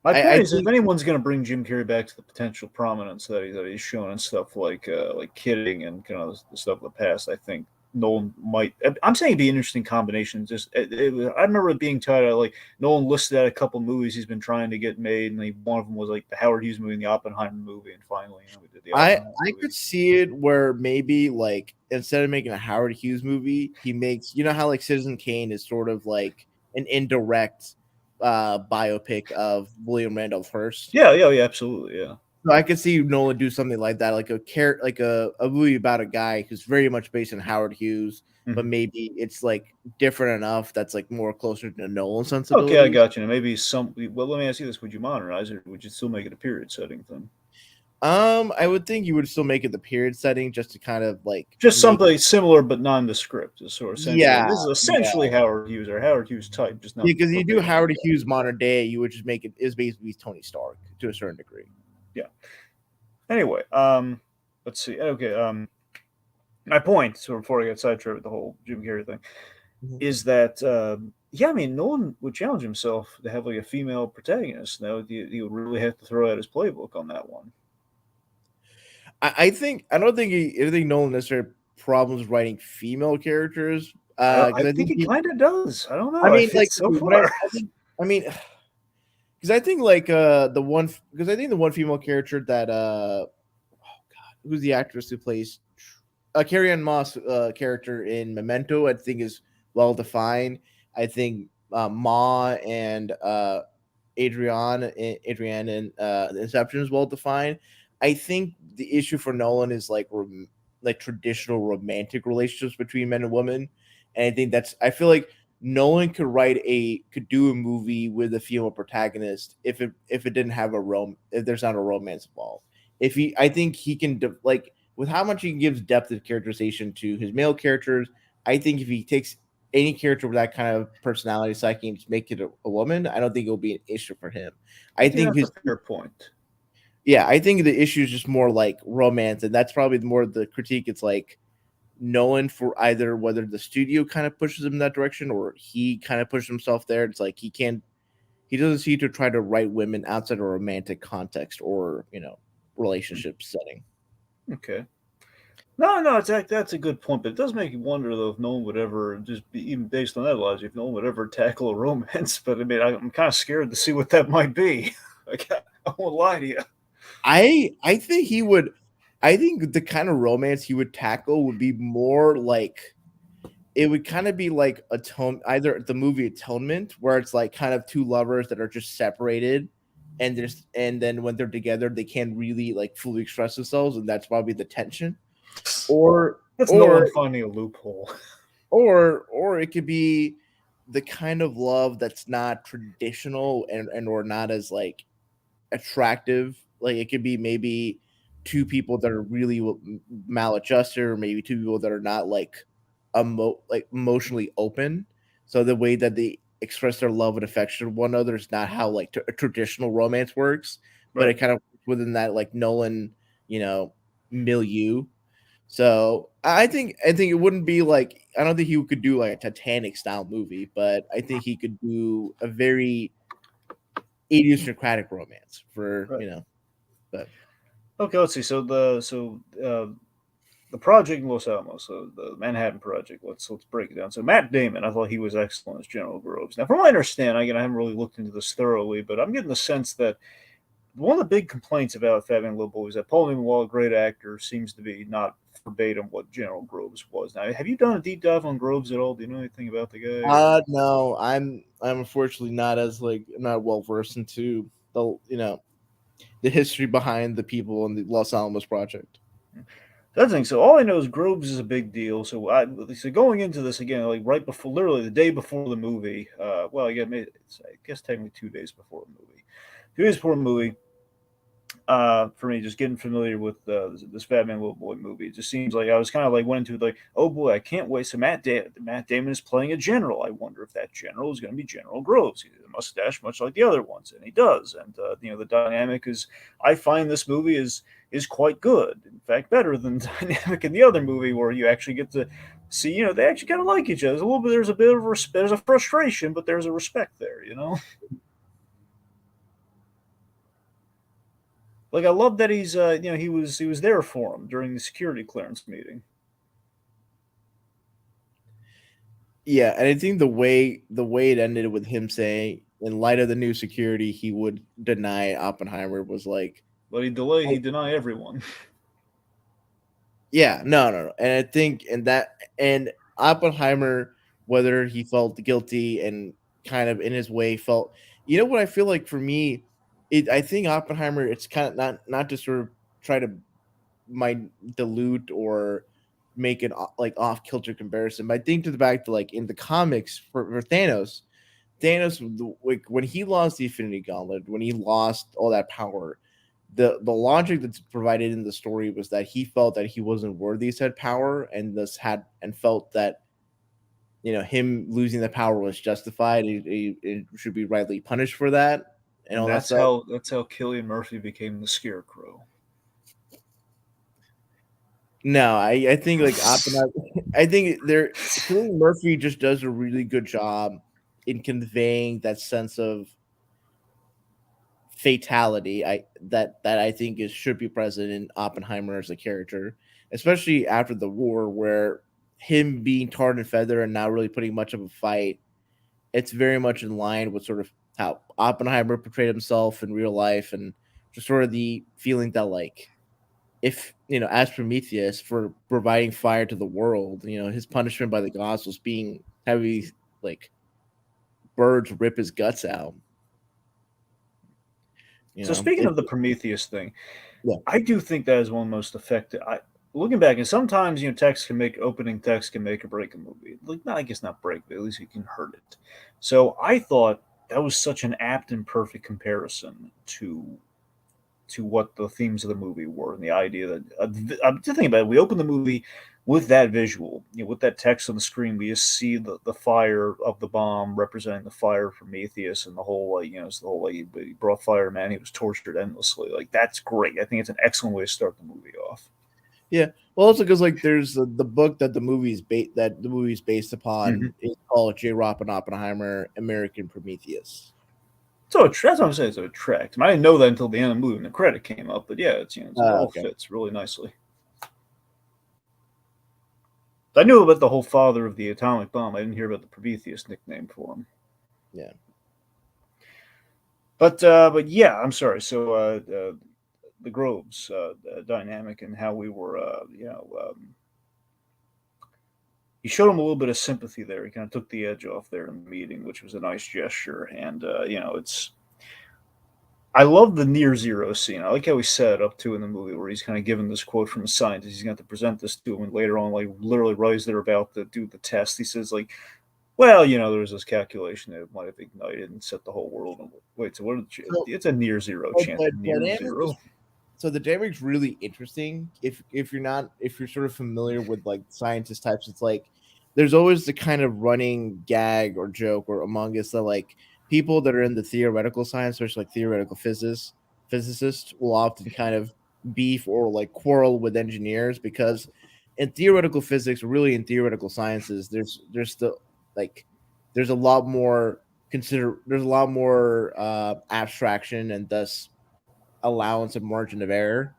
My I point is, if think anyone's going to bring Jim Carrey back to the potential prominence that he's shown in stuff like Kidding and kind of the stuff of the past, I think Nolan might. I'm saying it'd be an interesting combination. I remember it being titled like Nolan listed out a couple movies he's been trying to get made, and one of them was like the Howard Hughes movie and the Oppenheimer movie, and finally, we did the I Oppenheimer I movie. could see it where maybe like instead of making a Howard Hughes movie, he makes how like Citizen Kane is sort of like an indirect biopic of William Randolph Hearst. Yeah, yeah, yeah, absolutely, yeah. So I could see Nolan do something like that, like a movie about a guy who's very much based on Howard Hughes, but Mhm. maybe it's like different enough that's like more closer to Nolan Okay, I sensibilities. got you. Now maybe some. Well, let me ask you this: would you modernize it, or would you still make it a period setting thing? I would think you would still make it the period setting just to kind of like Just make it. something similar but nondescript. Is sort of essentially Yeah, this is yeah. essentially Howard Hughes or Howard Hughes type, just not Because you do verbatim. Howard Hughes modern day, you would just make it is basically Tony Stark to a certain degree. Yeah. Anyway, let's see. Okay, my point. So before I get sidetracked with the whole Jim Carrey thing, Mhm. is that yeah, I mean, Nolan would challenge himself to have like a female protagonist. Now you would really have to throw out his playbook on that one. I think I don't think I think Nolan necessarily problems writing female characters. I Because I think think he kind of does. I don't I know. mean, If like it's so when far. I mean, because I think like because I think the one female character that oh god, who's the actress who plays Carrie Ann Moss character in Memento, I think is well defined. I think Ma and Adrienne and Inception is well defined. I think the issue for Nolan is like like traditional romantic relationships between men and women, and I think I feel like Nolan could do a movie with a female protagonist if it didn't have if there's not a romance involved. I think he can like with how much he gives depth of characterization to his male characters. I think if he takes any character with that kind of personality psyche and just make it a woman, I don't think it'll be an issue for him. I I think think that's his a fair point. yeah, I think the issue is just more like romance, and that's probably more the critique. It's like Nolan for either whether the studio kind of pushes him in that direction or he kind of pushes himself there. It's like he doesn't see to try to write women outside a romantic context or relationship setting. Okay. No, that's a good point, but it does make you wonder though if Nolan would ever just be even based on that logic, if Nolan would ever tackle a romance. But I mean, I'm kind of scared to see what that might be. I won't lie to you. I think he would. I think the kind of romance he would tackle would be more like it would kind of be like either the movie Atonement, where it's like kind of two lovers that are just separated, and then when they're together, they can't really like fully express themselves, and that's probably the tension. Or That's Nolan or finding a loophole. or it could be the kind of love that's not traditional and or not as like attractive. Like it could be maybe two people that are really maladjusted, or maybe two people that are not like emotionally open. So the way that they express their love and affection to one another is not how like a traditional romance works, but it Right. kind of within that like Nolan, milieu. So I think it wouldn't be like I don't think he could do like a Titanic style movie, but I think he could do a very idiosyncratic romance for Right. but Okay, let's see. The project in Los Alamos, so the Manhattan Project. Let's break it down. So Matt Damon, I thought he was excellent as General Groves. Now, from what I understand, again, I haven't really looked into this thoroughly, but I'm getting the sense that one of the big complaints about Fat Man Little Boy is that Paul Newman, while a great actor, seems to be not verbatim what General Groves was. Now, have you done a deep dive on Groves at all? Do you know anything about the guy? Or no, I'm unfortunately not as like not well versed into the history behind the people in the Los Alamos project. that's the thing. So all I know is Groves is a big deal. So going into this again, like right before, literally the day before the movie. Well, yeah, I guess technically 2 days before the movie. 2 days before the movie, for me, just getting familiar with this Batman Little Boy movie. It just seems like I was kind of like went into like, oh boy, I can't wait. So Matt Damon is playing a general. I wonder if that general is going to be General Groves. He has a mustache, much like the other ones, and he does. And the dynamic is. I find this movie is quite good. In fact, better than the dynamic in the other movie, where you actually get to see, they actually kind of like each other. There's a bit of respect, there's a frustration, but there's a respect there. Like I love that he was there for him during the security clearance meeting. Yeah, and I think the way it ended with him saying, in light of the new security, he would deny Oppenheimer was like, But he deny everyone. yeah, no, and I think and Oppenheimer, whether he felt guilty and kind of in his way felt, what I feel like for me, I think Oppenheimer, it's kind of not to sort of try to might dilute or make an like off kilter comparison. But I think to the back to like in the comics for Thanos, like when he lost the Infinity Gauntlet, when he lost all that power, the logic that's provided in the story was that he felt that he wasn't worthy of said power, and felt that him losing the power was justified. It should be rightly punished for that and And all that that's stuff. how Killian Murphy became the Scarecrow. No, I think like Oppenheimer. I think Cillian Murphy just does a really good job in conveying that sense of fatality. That I think should be present in Oppenheimer as a character, especially after the war, where him being tarred and feather and not really putting much of a fight. It's very much in line with sort of how Oppenheimer portrayed himself in real life, and just sort of the feeling that like if as Prometheus for providing fire to the world, his punishment by the gods was being heavy like birds rip his guts out. So speaking It of the Prometheus thing, yeah. I do think that is one of the most effective. Looking back, and sometimes opening text can make or break a movie. Like, not I guess not break, but at least it can hurt it. So I thought that was such an apt and perfect comparison to what the themes of the movie were, and the idea that I'm just thinking about it. We open the movie with that visual, with that text on the screen. We just see the fire of the bomb representing the fire of Prometheus, and the whole it's the whole he brought fire, man. He was tortured endlessly. Like that's great. I think it's an excellent way to start the movie off. Yeah. Well, also because like there's the book that the movie's based Mm-hmm. upon is called J. Robin Oppenheimer, American Prometheus. So that's what I'm saying. So it tracked. I didn't know that until the end of the movie and the credit came up. But yeah, it all Okay. fits really nicely. I knew about the whole father of the atomic bomb. I didn't hear about the Prometheus nickname for him. Yeah. But yeah, I'm sorry. So the Groves dynamic and how we were, he showed him a little bit of sympathy there. He kind of took the edge off there in the meeting, which was a nice gesture. And it's I love the near zero scene. I like how he set it up too in the movie, where he's kind of given this quote from a scientist. He's going to present this to him, and later on, like literally right as they're about to do the test, he says like, "Well, there was this calculation that it might have ignited and set the whole world." Wait, so what? So, It's a near zero so chance. the Near dynamic is zero. so the dynamic's really interesting. If you're not if you're sort of familiar with like scientist types, it's like there's always the kind of running gag or joke or among us that like people that are in the theoretical science, especially like theoretical physicists, will often kind of beef or like quarrel with engineers because in theoretical physics, really in theoretical sciences, there's the like there's a lot more there's a lot more abstraction and thus allowance of margin of error.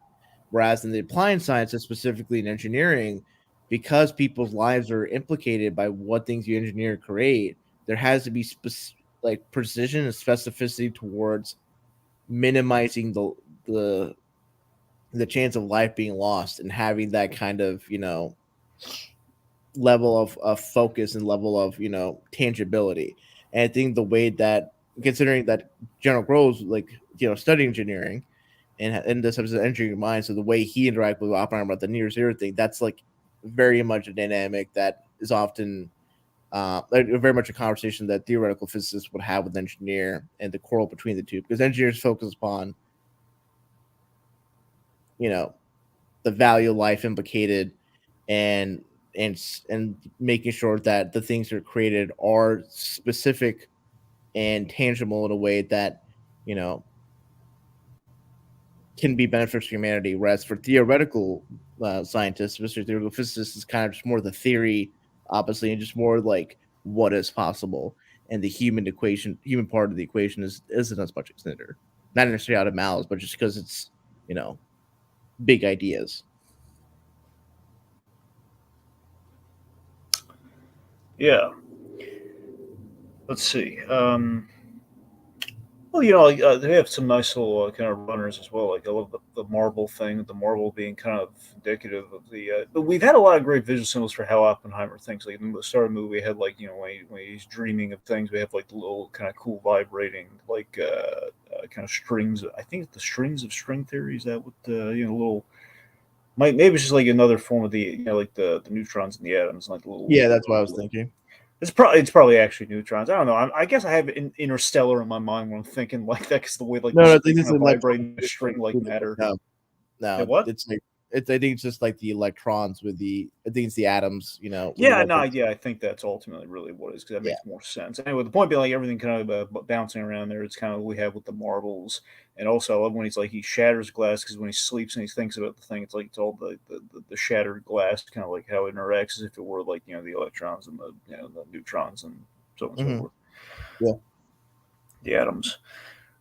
Whereas in the applied sciences, specifically in engineering, because people's lives are implicated by what things you engineer and create, there has to be like precision and specificity towards minimizing the the chance of life being lost and having that kind of level of focus and level of tangibility. And I think the way that considering that General Groves like studying engineering and this has entering your mind. So the way he interacted with Oppenheimer about the near zero thing, that's like very much a dynamic that is often very much a conversation that theoretical physicists would have with an engineer and the quarrel between the two, because engineers focus upon you know the value of life implicated and and making sure that the things that are created are specific and tangible in a way that you know can be beneficial to humanity. Whereas for theoretical scientists, especially theoretical physicists, is kind of just more the theory, obviously, and just more like what is possible. And the human part of the equation isn't as much considered. Not necessarily out of malice, but just because it's you know big ideas. Yeah. Let's see. Well, they have some nice little kind of runners as well. Like I love the marble thing, the marble being kind of indicative of the. But we've had a lot of great visual symbols for how Oppenheimer thinks. Like in the start of the movie, we had like when he's dreaming of things, we have like the little kind of cool vibrating like kind of strings. I think the strings of string theory is that what the little. Maybe it's just like another form of the like the neutrons and the atoms, like the little. Yeah, that's what I was thinking. It's probably actually neutrons. I don't know. I guess I have Interstellar in my mind when I'm thinking like that, because the way like No, no, I they think this kind is of vibrate in string like matter. no, Yeah, no, what? it's like I think it's just like the electrons with the I think it's the atoms, with the Yeah, no, electrons. yeah, I think that's ultimately really what it is, because that Yeah. makes more sense. Anyway, the point being, like everything kind of bouncing around there. It's kind of what we have with the marbles, and also I love when he's like he shatters glass, because when he sleeps and he thinks about the thing, it's like it's all the shattered glass, kind of like how it interacts as if it were like the electrons and the neutrons and so on and so Hmm. forth, Yeah. the atoms.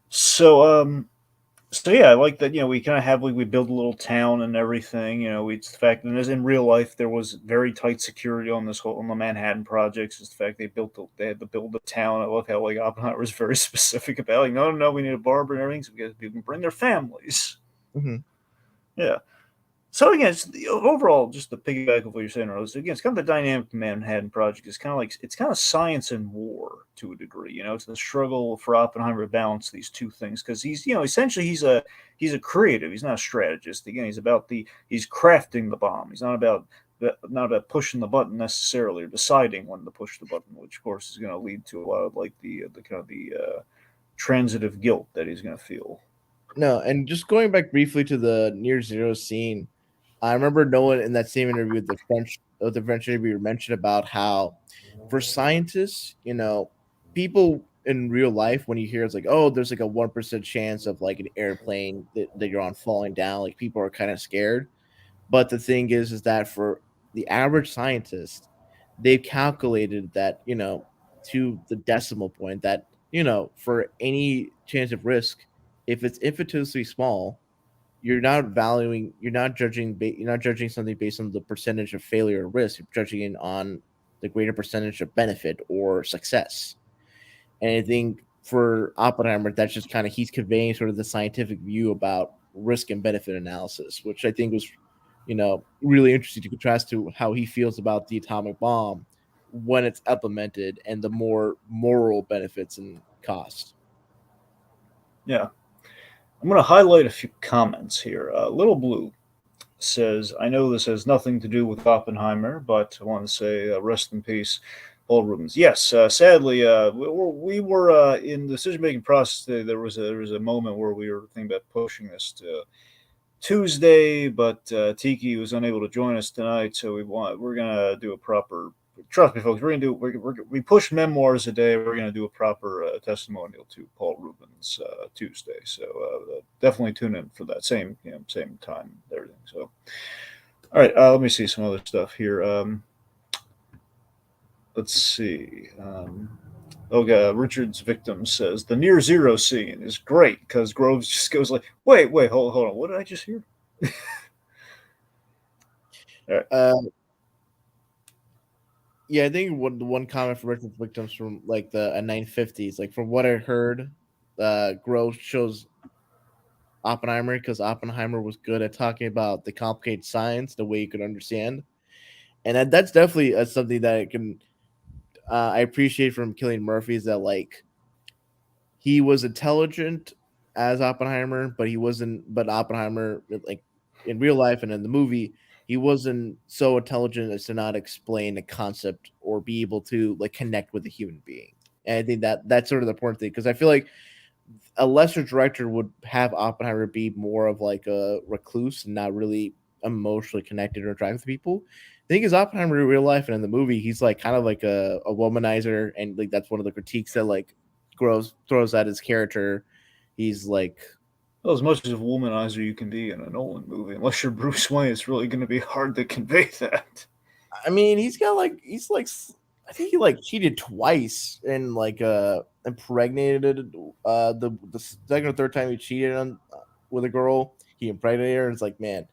So yeah, I like that. We kind of have like we build a little town and everything. It's the fact that as in real life there was very tight security on the Manhattan projects. It's the fact they had to build a town. I love how like Oppenheimer was very specific about like no, no, no, we need a barber and everything, so people can bring their families. Hmm. Yeah. So again, overall, just to piggyback of what you're saying, Rose. Again, it's kind of the dynamic Manhattan Project. It's kind of science and war to a degree. It's the struggle for Oppenheimer to balance these two things, because he's essentially he's a creative. He's not a strategist. Again, he's crafting the bomb. He's not about pushing the button necessarily or deciding when to push the button, which of course is going to lead to a lot of like the kind of the transitive guilt that he's going to feel. No, and just going back briefly to the near zero scene, I remember Nolan in that same interview with the French interviewer mentioned about how for scientists, people in real life when you hear it's like, oh, there's like a 1% chance of like an airplane that you're on falling down, like people are kind of scared. But the thing is that for the average scientist, they've calculated that, to the decimal point that, for any chance of risk, if it's infinitesimally small, you're not judging something based on the percentage of failure or risk. You're judging it on the greater percentage of benefit or success. And I think for Oppenheimer, that's just kind of he's conveying sort of the scientific view about risk and benefit analysis, which I think was, really interesting to contrast to how he feels about the atomic bomb when it's implemented and the more moral benefits and costs. Yeah. I'm going to highlight a few comments here. Little Blue says, I know this has nothing to do with Oppenheimer, but I want to say rest in peace, Paul Rubens. Yes, sadly, we were in the decision making process. There was a moment where we were thinking about pushing this to Tuesday, but Tiki was unable to join us tonight, so we're gonna do a proper. Trust me, folks. We push memoirs a day. We're gonna do a proper testimonial to Paul Rubens Tuesday. So definitely tune in for that same time and everything. So all right, let me see some other stuff here. Let's see. Okay, Richard's victim says the near zero scene is great because Groves just goes like, wait, hold on, what did I just hear? All right. Yeah, I think the one comment for Richard's victims from like the 950s, like from what I heard, Groves chose Oppenheimer because Oppenheimer was good at talking about the complicated science the way you could understand, and that's definitely something that I appreciate from Killian Murphy is that like he was intelligent as Oppenheimer, but he wasn't. But Oppenheimer, like in real life and in the movie, he wasn't so intelligent as to not explain a concept or be able to like connect with a human being. And I think that that's sort of the important thing because I feel like a lesser director would have Oppenheimer be more of like a recluse and not really emotionally connected or interacting with people. The thing is, Oppenheimer in real life and in the movie, he's like kind of like a womanizer, and like that's one of the critiques that like throws at his character. He's like, Well, as much as a womanizer you can be in a Nolan movie, unless you're Bruce Wayne, it's really going to be hard to convey that. I mean, he's like I think he like cheated twice and like impregnated the second or third time he cheated on with a girl, he impregnated her. It's like, man,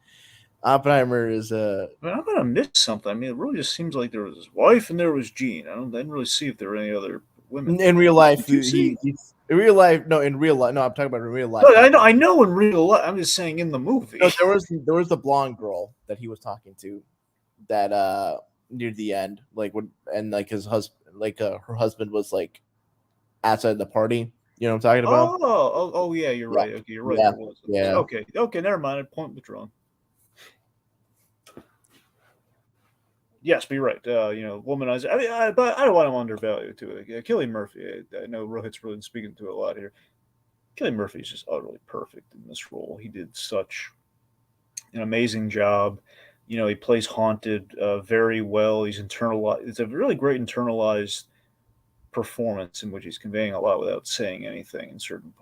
Oppenheimer is I mean, I'm going to miss something. I mean, it really just seems like there was his wife and there was Jean. Didn't really see if there were any other women in there. real life Did you see? he's in real life, no, in real life, no, I'm talking about in real life. No, I know in real life. I'm just saying in the movie. No, there was the blonde girl that he was talking to that near the end, like when and like his husband, like her husband was like outside the party. You know what I'm talking about? Yeah, you're Yeah, right. Okay, you're right. yeah, There was. yeah. Okay, never mind. Point withdrawn. Yes, but you're right. Womanizer. I mean, but I don't want to undervalue to it. Killian Murphy. I know Rohit's really speaking to it a lot here. Killian Murphy is just utterly perfect in this role. He did such an amazing job. He plays haunted very well. He's internalized. It's a really great internalized performance in which he's conveying a lot without saying anything in certain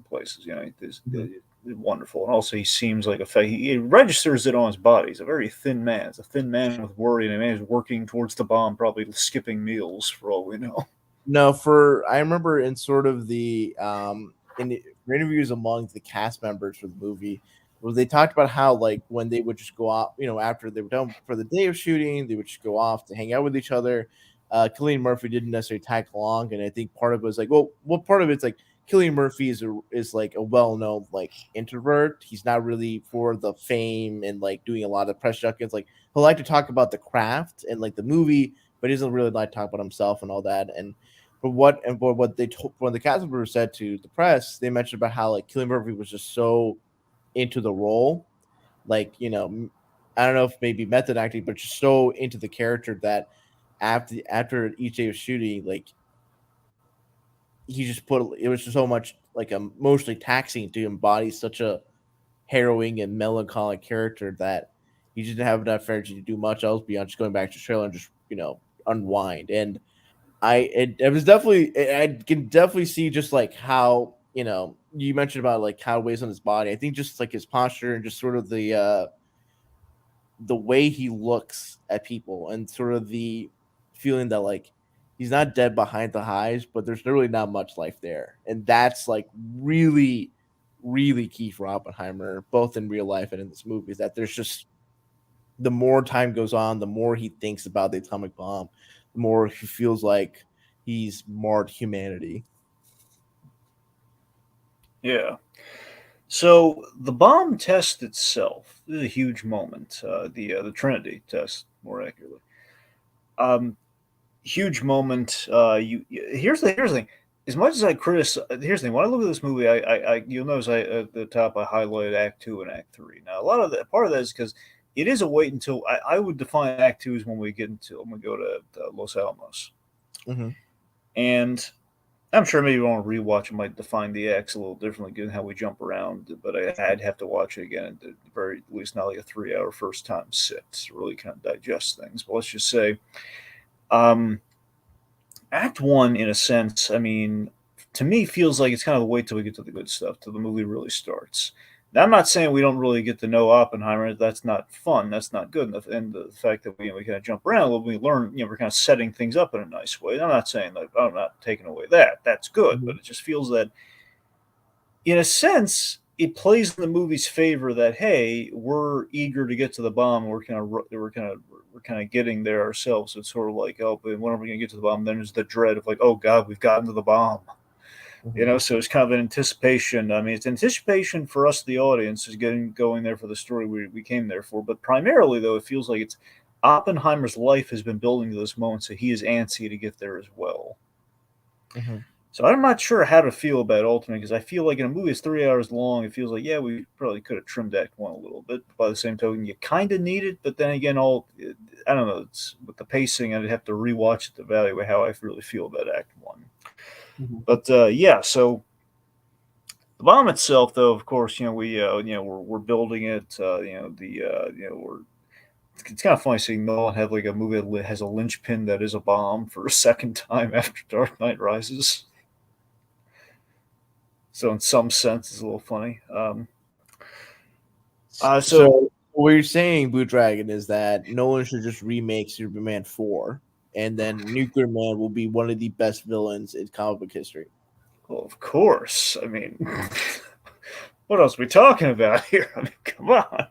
places. It's wonderful, and also he seems like he registers it on his body. He's a very thin man. It's a thin man with worry, and a man who's working towards the bomb, probably skipping meals for all we know. No, for I remember in sort of the for interviews among the cast members for the movie, where they talked about how like when they would just go off, after they were done for the day of shooting, they would just go off to hang out with each other. Cillian Murphy didn't necessarily tag along, and I think part of it was like, well, part of it's like Cillian Murphy is like a well-known like introvert. He's not really for the fame and like doing a lot of press junkets. Like he'll like to talk about the craft and like the movie, but he doesn't really like to talk about himself and all that. And for what they told when the cast members said to the press, they mentioned about how like Cillian Murphy was just so into the role, like I don't know if maybe method acting, but just so into the character that after each day of shooting, like he just put it was just so much like emotionally taxing to embody such a harrowing and melancholic character that he just didn't have enough energy to do much else beyond just going back to trailer and just unwind. And it was definitely I can definitely see just like how you mentioned about like how it weighs on his body. I think just like his posture and just sort of the way he looks at people and sort of the feeling that like he's not dead behind the highs, but there's really not much life there, and that's like really really key for Oppenheimer, both in real life and in this movie, is that there's just the more time goes on, the more he thinks about the atomic bomb, the more he feels like he's marred humanity. Yeah. So the bomb test itself is a huge moment. The Trinity test, more accurately. Um, Huge moment. Here's the thing. As much as I criticize, here's the thing. When I look at this movie, you'll notice at the top I highlighted Act Two and Act Three. Now a lot of that part of that is because it is a wait until I would define Act Two as when we go to Los Alamos, Mm-hmm. and I'm sure maybe when I rewatch it might define the acts a little differently given how we jump around, but I'd have to watch it again at the very least not like a 3 hour first time sit to really kind of digest things. But let's just say, um, Act One, in a sense, I mean, to me feels like it's kind of the wait till we get to the good stuff, till the movie really starts. Now, I'm not saying we don't really get to know Oppenheimer. That's not fun. That's not good. And the fact that we kind of jump around a little, we learn, we're kind of setting things up in a nice way. I'm not saying that I'm not taking away that. That's good, Mm-hmm. but it just feels that, in a sense, it plays in the movie's favor that hey, we're eager to get to the bomb. We're kind of getting there ourselves. So it's sort of like, oh, but when are we going to get to the bomb? Then there's the dread of like, oh God, we've gotten to the bomb. Mm-hmm. So it's kind of an anticipation. I mean, it's anticipation for us, the audience, is going there for the story we came there for. But primarily, though, it feels like it's Oppenheimer's life has been building to this moment, so he is antsy to get there as well. Mm-hmm. So I'm not sure how to feel about Ultimate because I feel like in a movie that's 3 hours long, it feels like yeah, we probably could have trimmed Act One a little bit. But by the same token, you kind of need it. But then again, I don't know. It's with the pacing, I'd have to rewatch it to evaluate how I really feel about Act One. Mm-hmm. But yeah, so the bomb itself, though, of course, we're building it. It's kind of funny seeing Nolan have like a movie that has a linchpin that is a bomb for a second time after Dark Knight Rises. So in some sense, it's a little funny. So So what you're saying, Blue Dragon, is that Nolan should just remake Superman 4, and then Nuclear Man will be one of the best villains in comic book history. well, of course. I mean, what else are we talking about here? I mean, come on.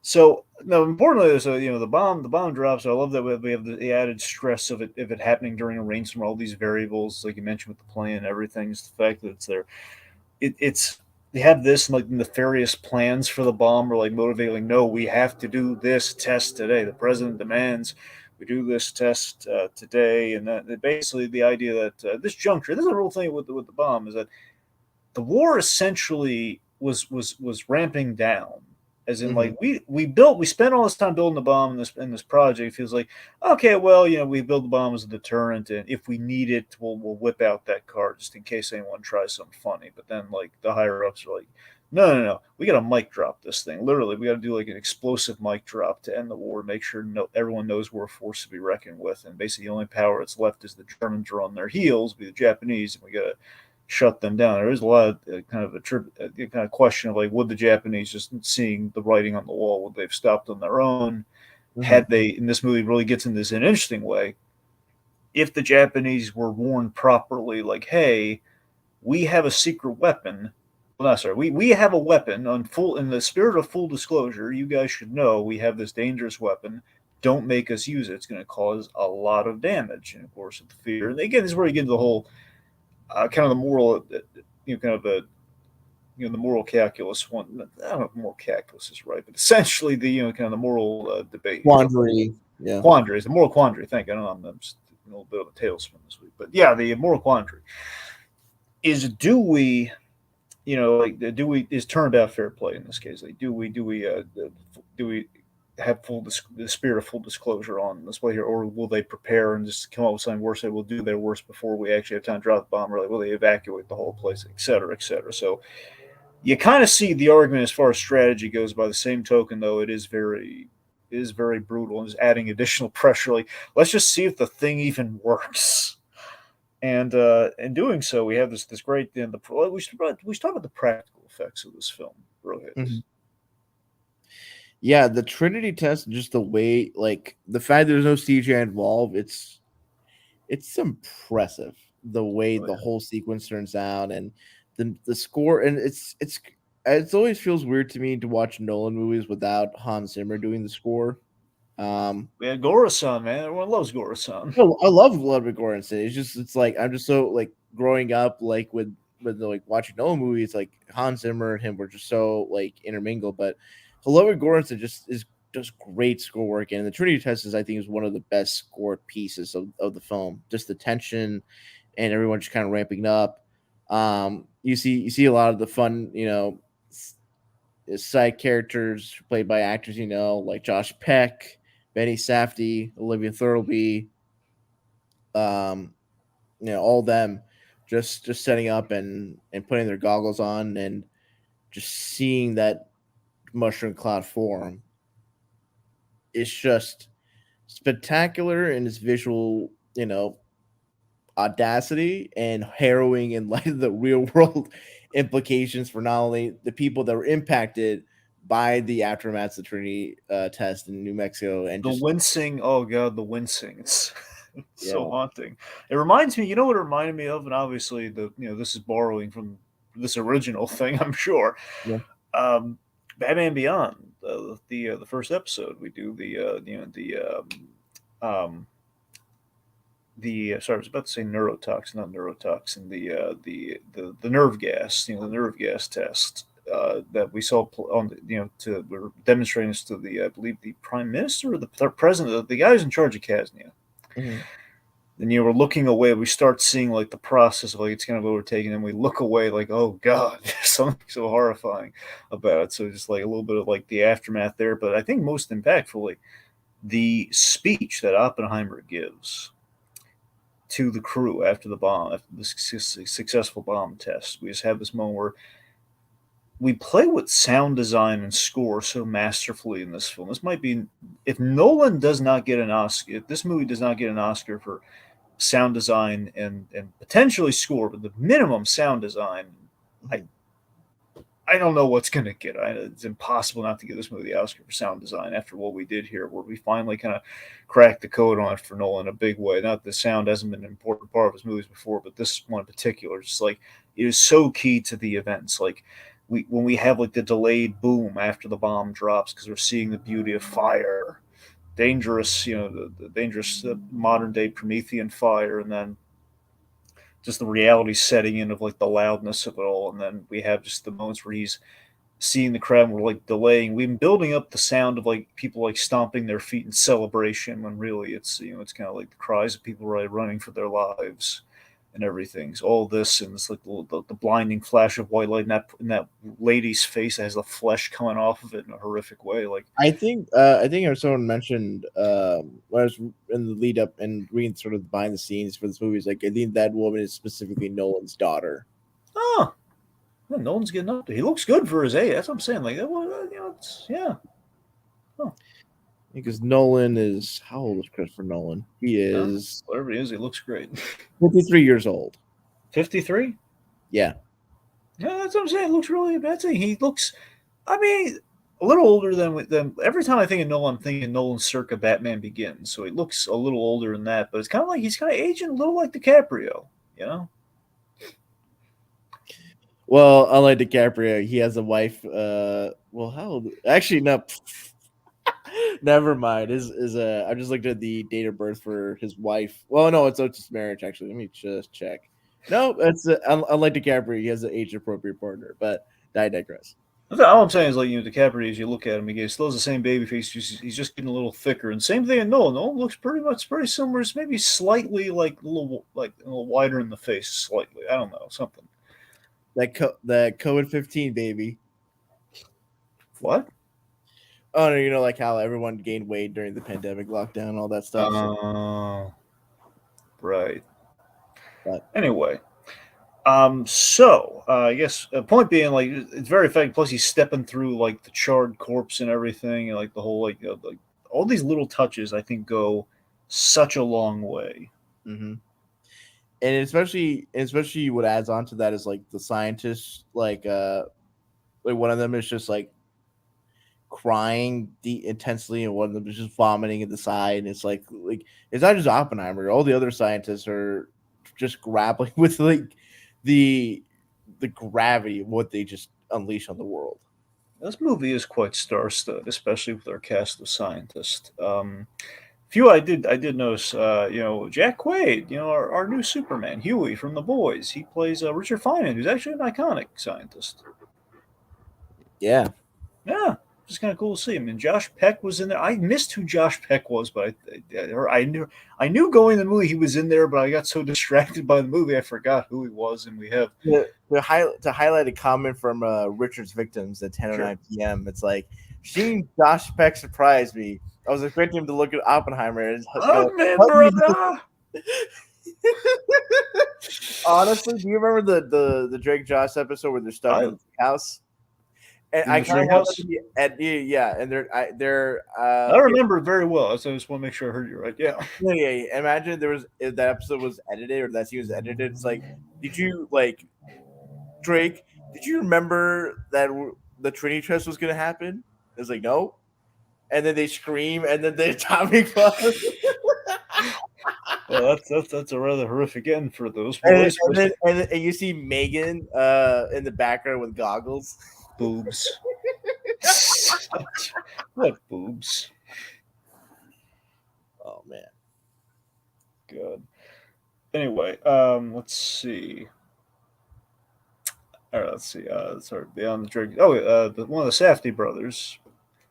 So now, importantly, so the bomb drops. I love that we have the added stress of it happening during a rainstorm. All these variables, like you mentioned with the plane and everything, is the fact that it's there. It's they have this like nefarious plans for the bomb, or like motivating. Like, no, we have to do this test today. The president demands we do this test today, and that basically the idea that this juncture. This is a real thing with the bomb is that the war essentially was ramping down, as in Mm-hmm. like we spent all this time building the bomb in this project. It feels like okay, well, we build the bomb as a deterrent, and if we need it, we'll whip out that card just in case anyone tries something funny. But then like the higher ups are like, no, we got to mic drop this thing. Literally, we got to do like an explosive mic drop to end the war, make sure everyone knows we're a force to be reckoned with, and basically the only power that's left is the Germans are on their heels, be the Japanese, and we got to shut them down. There is a lot of kind of kind of question of like, would the Japanese, just seeing the writing on the wall, would they've stopped on their own? Mm-hmm. Had they, in this movie, really gets into this in an interesting way. If the Japanese were warned properly, like, hey, we have a secret weapon. Well, no, sorry, we have a weapon on full in the spirit of full disclosure. You guys should know we have this dangerous weapon. Don't make us use it. It's going to cause a lot of damage. And of course, the fear. And again, this is where you get into the whole kind of the moral, kind of the moral calculus one. I don't know if moral calculus is right, but essentially the kind of the moral debate here, Quandary. Yeah. quandary, the moral quandary. Thank you. I don't know, I'm just a little bit of a tailspin this week, but yeah, the moral quandary is: do we, like, do we is turnabout fair play in this case? Like, do we have the spirit of full disclosure on this way here, or will they prepare and just come up with something worse? They will do their worst before we actually have time to drop the bomb. Or like, will they evacuate the whole place, et cetera, et cetera? So you kind of see the argument as far as strategy goes. By the same token, though, it is very brutal and is adding additional pressure. Like, let's just see if the thing even works. And in doing so, we have this great. We should talk about the practical effects of this film, Mm-hmm. Rohit. Yeah, the Trinity test, just the way, like the fact there's no CGI involved, it's impressive the way Oh the yeah. whole sequence turns out, and the score, and it's always feels weird to me to watch Nolan movies without Hans Zimmer doing the score. Yeah, Gora-san, man. Everyone loves Gora-san. No, I love Ludwig Göransson. It's like I'm just so like growing up like with like watching Nolan movies, like Hans Zimmer and him were just so like intermingled. But Ludwig Göransson just is just great score work, and the Trinity Test is I think is one of the best scored pieces of the film. Just the tension and everyone just kind of ramping up. You see a lot of the fun, side characters played by actors, like Josh Peck, Benny Safdie, Olivia Thirlby, um, all of them just setting up and putting their goggles on and just seeing that mushroom cloud form. It's just spectacular in its visual, audacity and harrowing in light of the real world implications for not only the people that were impacted by the aftermath of the Trinity test in New Mexico and The just wincing, oh god, the wincing. It's so yeah, haunting. It reminds me, you know what it reminded me of? And obviously this is borrowing from this original thing, I'm sure. yeah. Um, Batman Beyond, the first episode, we do um, sorry, I was about to say neurotoxin, not neurotoxin, the nerve gas, the nerve gas test that we saw on the, to we're demonstrating this to the I believe the prime minister or the president, the guy who's in charge of Casnia. Mm-hmm. Then we're looking away. We start seeing like the process of like it's kind of overtaken, and we look away like, oh god, something so horrifying about it. So just like a little bit of like the aftermath there, but I think most impactfully, the speech that Oppenheimer gives to the crew after the bomb, after the successful bomb test. We just have this moment where we play with sound design and score so masterfully in this film. This might be, if Nolan does not get an Oscar, if this movie does not get an Oscar for sound design and potentially score, but the minimum sound design, I I don't know what's going to get. It's impossible not to give this movie the Oscar for sound design after what we did here, where we finally kind of cracked the code on it for Nolan in a big way. Not that the sound hasn't been an important part of his movies before, but this one in particular, just like it is so key to the events. Like when we have like the delayed boom after the bomb drops because we're seeing the beauty of fire, dangerous, the dangerous modern day Promethean fire, and then just the reality setting in of like the loudness of it all, and then we have just the moments where he's seeing the crowd and we're like delaying. We've been building up the sound of like people like stomping their feet in celebration when really it's kind of like the cries of people running for their lives and everything. So all this and it's like the blinding flash of white light in that lady's face that has the flesh coming off of it in a horrific way. Like I think someone mentioned when I was in the lead up and reading sort of behind the scenes for this movie is like I think that woman is specifically Nolan's daughter. oh, well, Nolan's getting up there. He looks good for his age. That's what I'm saying. Like it's yeah. Oh. Because Nolan is how old is Christopher Nolan? He is Whatever he is, he looks great. 53 years old. 53? Yeah. Yeah, that's what I'm saying. It looks really bad. He looks, I mean, a little older than every time I think of Nolan, I'm thinking Nolan circa Batman Begins. So he looks a little older than that, but it's kind of like he's kind of aging a little like DiCaprio, you know? Well, unlike DiCaprio, he has a wife. Well, how old? Actually, no. Never mind. I just looked at the date of birth for his wife. Well, no, it's just marriage. Actually, let me just check. No, it's unlike DiCaprio, he has an age appropriate partner. But I digress. All I'm saying is, like, DiCaprio, as you look at him, he still has the same baby face. He's just getting a little thicker. And same thing in Nolan. Nolan looks pretty similar. It's maybe slightly, a little wider in the face, slightly. I don't know, something. That COVID-15 baby. What? Oh no, like how everyone gained weight during the pandemic lockdown, all that stuff. Right. But anyway, I guess point being, like, it's very effective. Plus, he's stepping through like the charred corpse and everything, and like the whole like all these little touches, I think, go such a long way. mm-hmm. And especially what adds on to that is like the scientists, like one of them is just like crying intensely, and one of them is just vomiting at the side. And it's like it's not just Oppenheimer; all the other scientists are just grappling with like the the gravity of what they just unleash on the world. This movie is quite star-studded, especially with our cast of scientists. Few I did notice, Jack Quaid, our new Superman, Huey from The Boys. He plays Richard Feynman, who's actually an iconic scientist. Yeah. Yeah, just kind of cool to see him. And Josh Peck was in there. I missed who Josh Peck was, but I knew going to the movie he was in there, but I got so distracted by the movie I forgot who he was. And we have To highlight a comment from Richard's Victims at 10:09 p.m. It's like, seeing Josh Peck surprised me. I was expecting him to look at Oppenheimer and hug me, brother. Honestly, do you remember the Drake Josh episode where they're stuck in the house? And I kind of want to be and they're I remember it very well, so I just want to make sure I heard you right. Yeah. Imagine if that episode was edited or that scene was edited. It's like, did you Drake? Did you remember that the Trinity test was going to happen? It's like, no. And then they scream, and then the atomic bomb. Well, that's a rather horrific end for those boys. And you see Megan in the background with goggles. Boobs. What boobs? Oh man. Good. Anyway, let's see. All right, let's see. Sorry, Beyond the Drake. Oh, one of the Safdie brothers.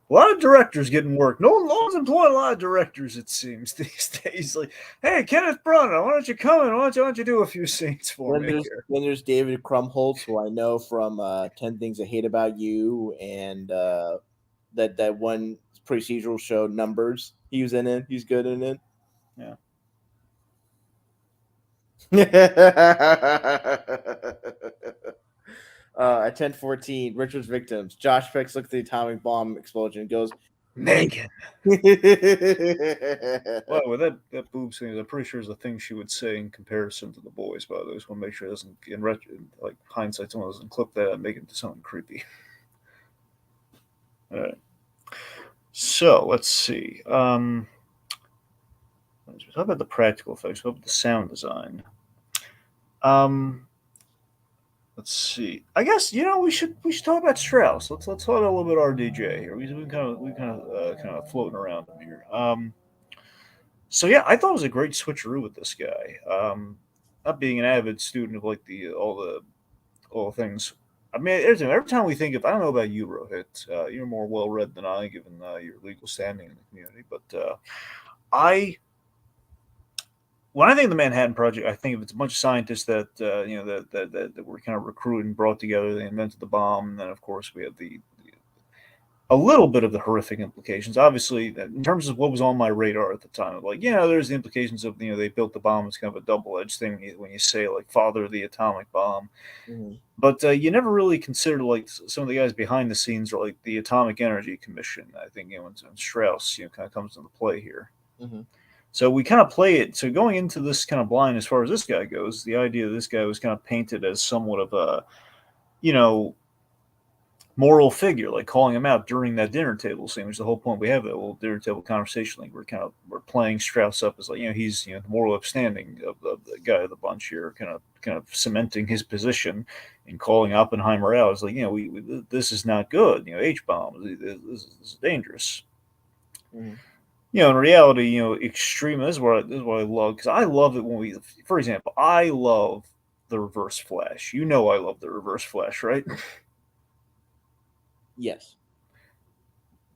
A lot of directors getting work. No one's employing a lot of directors, it seems, these days. Like, hey, Kenneth Branagh, why don't you come in? Why don't you do a few scenes for me? Then there's David Krumholtz, who I know from 10 Things I Hate About You and that one procedural show, Numbers. He was in it. He's good in it. Yeah. At 10:14, Richard's Victims. Josh Peck looks at the atomic bomb explosion and goes, Megan. Well, with that boob scene, I'm pretty sure is the thing she would say in comparison to The Boys. By the way, I just want to make sure it doesn't, in hindsight, someone doesn't clip that and make it into something creepy. All right. So let's see. Let's talk about the practical effects. What about the sound design? Let's see. I guess we should talk about Strauss. Let's talk a little bit RDJ here. We kind of floating around him here. So yeah, I thought it was a great switcheroo with this guy. Not being an avid student of like all the things. I mean, every time we think of, I don't know about you, Rohit. You're more well read than I, given your legal standing in the community. But when I think of the Manhattan Project, I think of it's a bunch of scientists that that were kind of recruited and brought together. They invented the bomb, and then of course we have a little bit of the horrific implications. Obviously, in terms of what was on my radar at the time, like there's the implications of they built the bomb. It's kind of a double-edged thing when you say like father of the atomic bomb. Mm-hmm. But you never really consider like some of the guys behind the scenes, or like the Atomic Energy Commission. I think when Strauss kind of comes into play here. Mm-hmm. So we kind of play it. So going into this kind of blind as far as this guy goes, the idea that this guy was kind of painted as somewhat of a, moral figure, like calling him out during that dinner table scene, which is the whole point we have that little dinner table conversation. Like we're playing Strauss up as like he's the moral upstanding of the guy of the bunch here, kind of cementing his position and calling Oppenheimer out. It's like this is not good. H bomb. This is dangerous. Mm-hmm. In reality, extreme. This is what I love, because I love it when for example, I love the Reverse Flash. I love the Reverse Flash, right? Yes.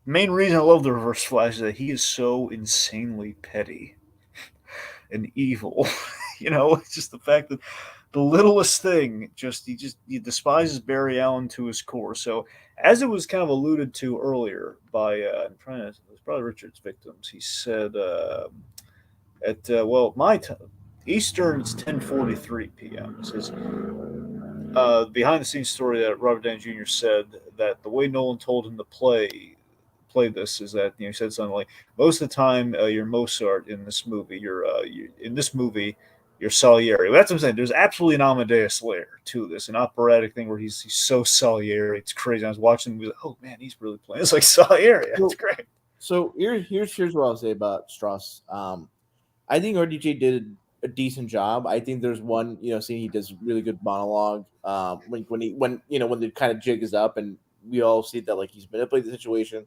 Main reason I love the Reverse Flash is that he is so insanely petty and evil. It's just the fact that the littlest thing, he despises Barry Allen to his core. So, as it was kind of alluded to earlier by, it was probably Richard's Victims. He said my time, Eastern, it's 10:43 p.m. It says behind the scenes story that Robert Downey Jr. said that the way Nolan told him to play this is that he said something like, most of the time you're Mozart in this movie. You're Salieri. That's what I'm saying. There's absolutely an Amadeus layer to this, an operatic thing where he's so Salieri. It's crazy. I was watching the movie, oh man, he's really playing. It's like Salieri. That's great. So here's what I'll say about Strauss. I think RDJ did a decent job. I think there's one scene he does really good monologue. When the kind of jig is up and we all see that like he's manipulated the situation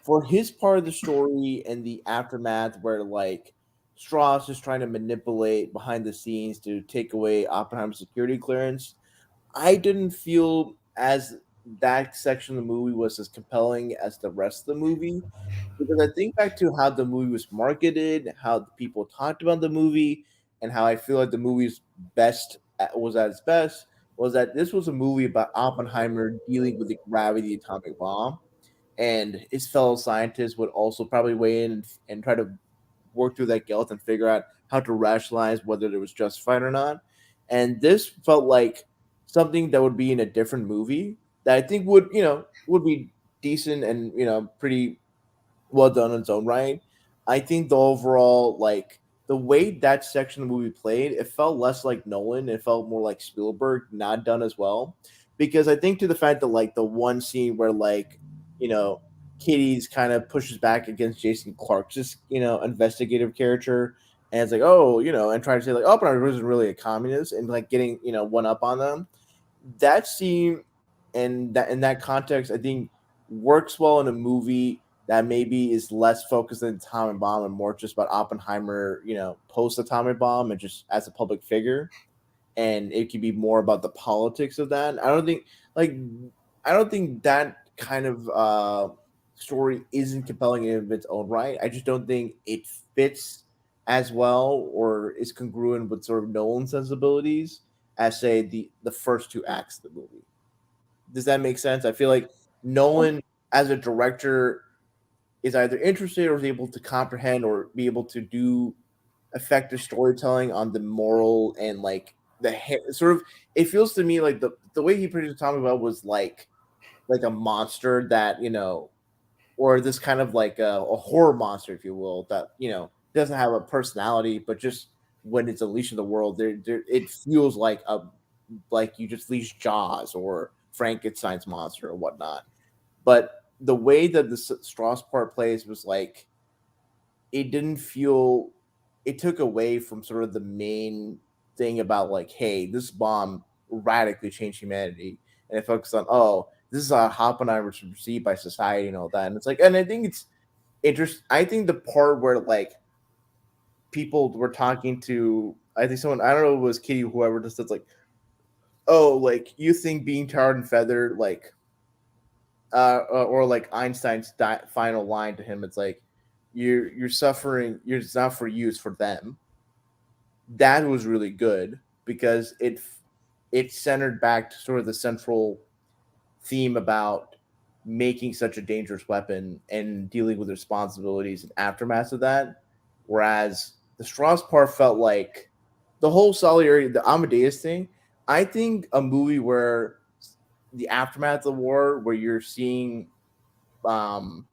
for his part of the story and the aftermath where like Strauss is trying to manipulate behind the scenes to take away Oppenheimer's security clearance. I didn't feel as that section of the movie was as compelling as the rest of the movie because I think back to how the movie was marketed, how the people talked about the movie, and how I feel like the movie's best was at its best was that this was a movie about Oppenheimer dealing with the gravity of the atomic bomb, and his fellow scientists would also probably weigh in and try to work through that guilt and figure out how to rationalize whether it was justified or not. And this felt like something that would be in a different movie that I think would be decent and pretty well done in its own right. I think the overall like the way that section of the movie played, it felt less like Nolan. It felt more like Spielberg, not done as well. Because I think to the fact that like the one scene where like you know Katie's kind of pushes back against Jason Clark's investigative character, and it's like and trying to say like Oppenheimer wasn't really a communist and like getting one up on them. That scene and that in that context, I think works well in a movie that maybe is less focused on the atomic bomb and more just about Oppenheimer, post atomic bomb and just as a public figure. And it could be more about the politics of that. Like I don't think that kind of story isn't compelling in its own right. I just don't think it fits as well or is congruent with sort of Nolan's sensibilities as say the first two acts of the movie. Does that make sense? I feel like Nolan as a director is either interested or is able to comprehend or be able to do effective storytelling on the moral and like sort of it feels to me like the way he produced Tommy Bell was like a monster that or this kind of like a horror monster if you will that doesn't have a personality but just when it's unleashed in the world there it feels like you just leash Jaws or Frankenstein's monster or whatnot. But the way that the Strauss part plays was like it didn't feel it took away from sort of the main thing about like, hey, this bomb radically changed humanity, and it focused on this is how Oppenheimer was perceived by society and all that. And it's like, and I think it's interesting. I think the part where like people were talking to, I think someone I don't know if it was Kitty, whoever, just that's like, oh, like you think being tarred and feathered, like, or like Einstein's final line to him, it's like you're suffering. It's not for you, it's for them. That was really good because it centered back to sort of the central theme about making such a dangerous weapon and dealing with responsibilities and aftermath of that. Whereas the Strauss part felt like the whole solidarity, the Amadeus thing. I think a movie where the aftermath of the war, where you're seeing um,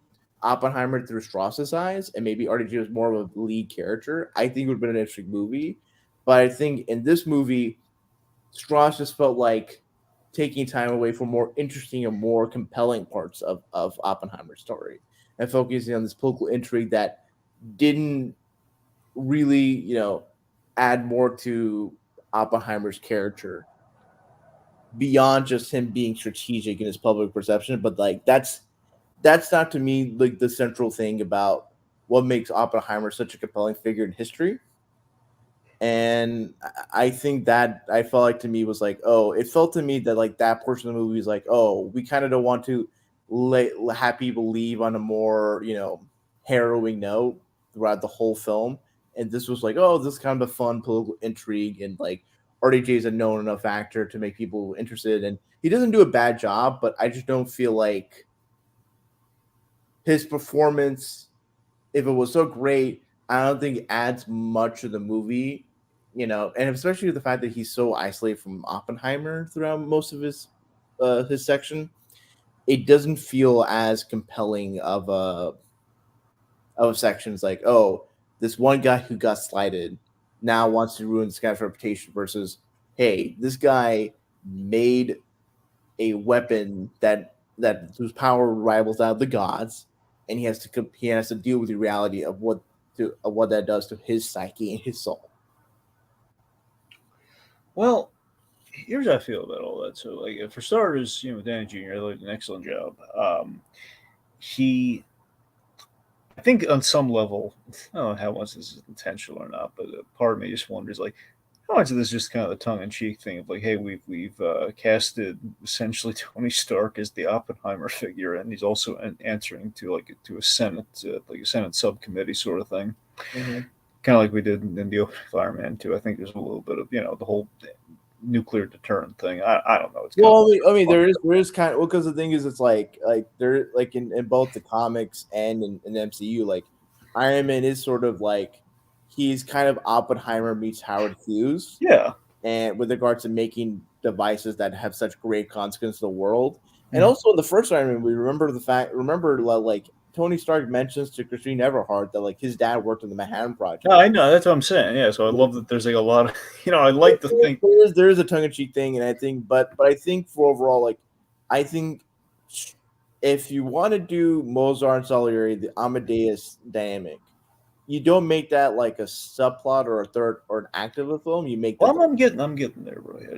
Oppenheimer through Strauss's eyes, and maybe RDJ was more of a lead character, I think it would have been an interesting movie. But I think in this movie, Strauss just felt like taking time away from more interesting and more compelling parts of Oppenheimer's story and focusing on this political intrigue that didn't really, add more to Oppenheimer's character beyond just him being strategic in his public perception. But like that's not to me like the central thing about what makes Oppenheimer such a compelling figure in history. And I think that I felt like to me was like, oh, it felt to me that like that portion of the movie is like, oh, we kind of don't want to have people leave on a more harrowing note throughout the whole film. And this was like, oh, this is kind of a fun political intrigue, and like RDJ is a known enough actor to make people interested, and he doesn't do a bad job, but I just don't feel like his performance, if it was so great, I don't think it adds much to the movie, and especially the fact that he's so isolated from Oppenheimer throughout most of his section, it doesn't feel as compelling of a section. It's like, oh, this one guy who got slighted now wants to ruin this guy's reputation versus, hey, this guy made a weapon that whose power rivals that of the gods, and he has to deal with the reality of what to what that does to his psyche and his soul. Well, here's how I feel about all that. So, like, for starters, Danny Jr. did an excellent job. He, I think, on some level, I don't know how much this is intentional or not, but part of me just wonders, like, how much of this is just kind of the tongue-in-cheek thing of like, hey, we've casted essentially Tony Stark as the Oppenheimer figure, and he's also answering to a Senate like a Senate subcommittee sort of thing, kind of like we did in the Oppenheimer Man too. I think there's a little bit of the whole nuclear deterrent thing. I don't know. It's there is kind of because the thing is, it's like there like in both the comics and in the MCU, like Iron Man is sort of like he's kind of Oppenheimer meets Howard Hughes. Yeah. And with regards to making devices that have such great consequence to the world. And also in the first Iron Man, we remember like Tony Stark mentions to Christine Everhart that like his dad worked on the Manhattan Project. No, I know, that's what I'm saying. Yeah, so I love that there's like a lot of I like to think there is a tongue-in-cheek thing, and I think, but I think for overall, like I think if you want to do Mozart and Salieri, the Amadeus dynamic, you don't make that like a subplot or a third or an act of a film. You make that. Well, I'm getting there, bro. Yeah,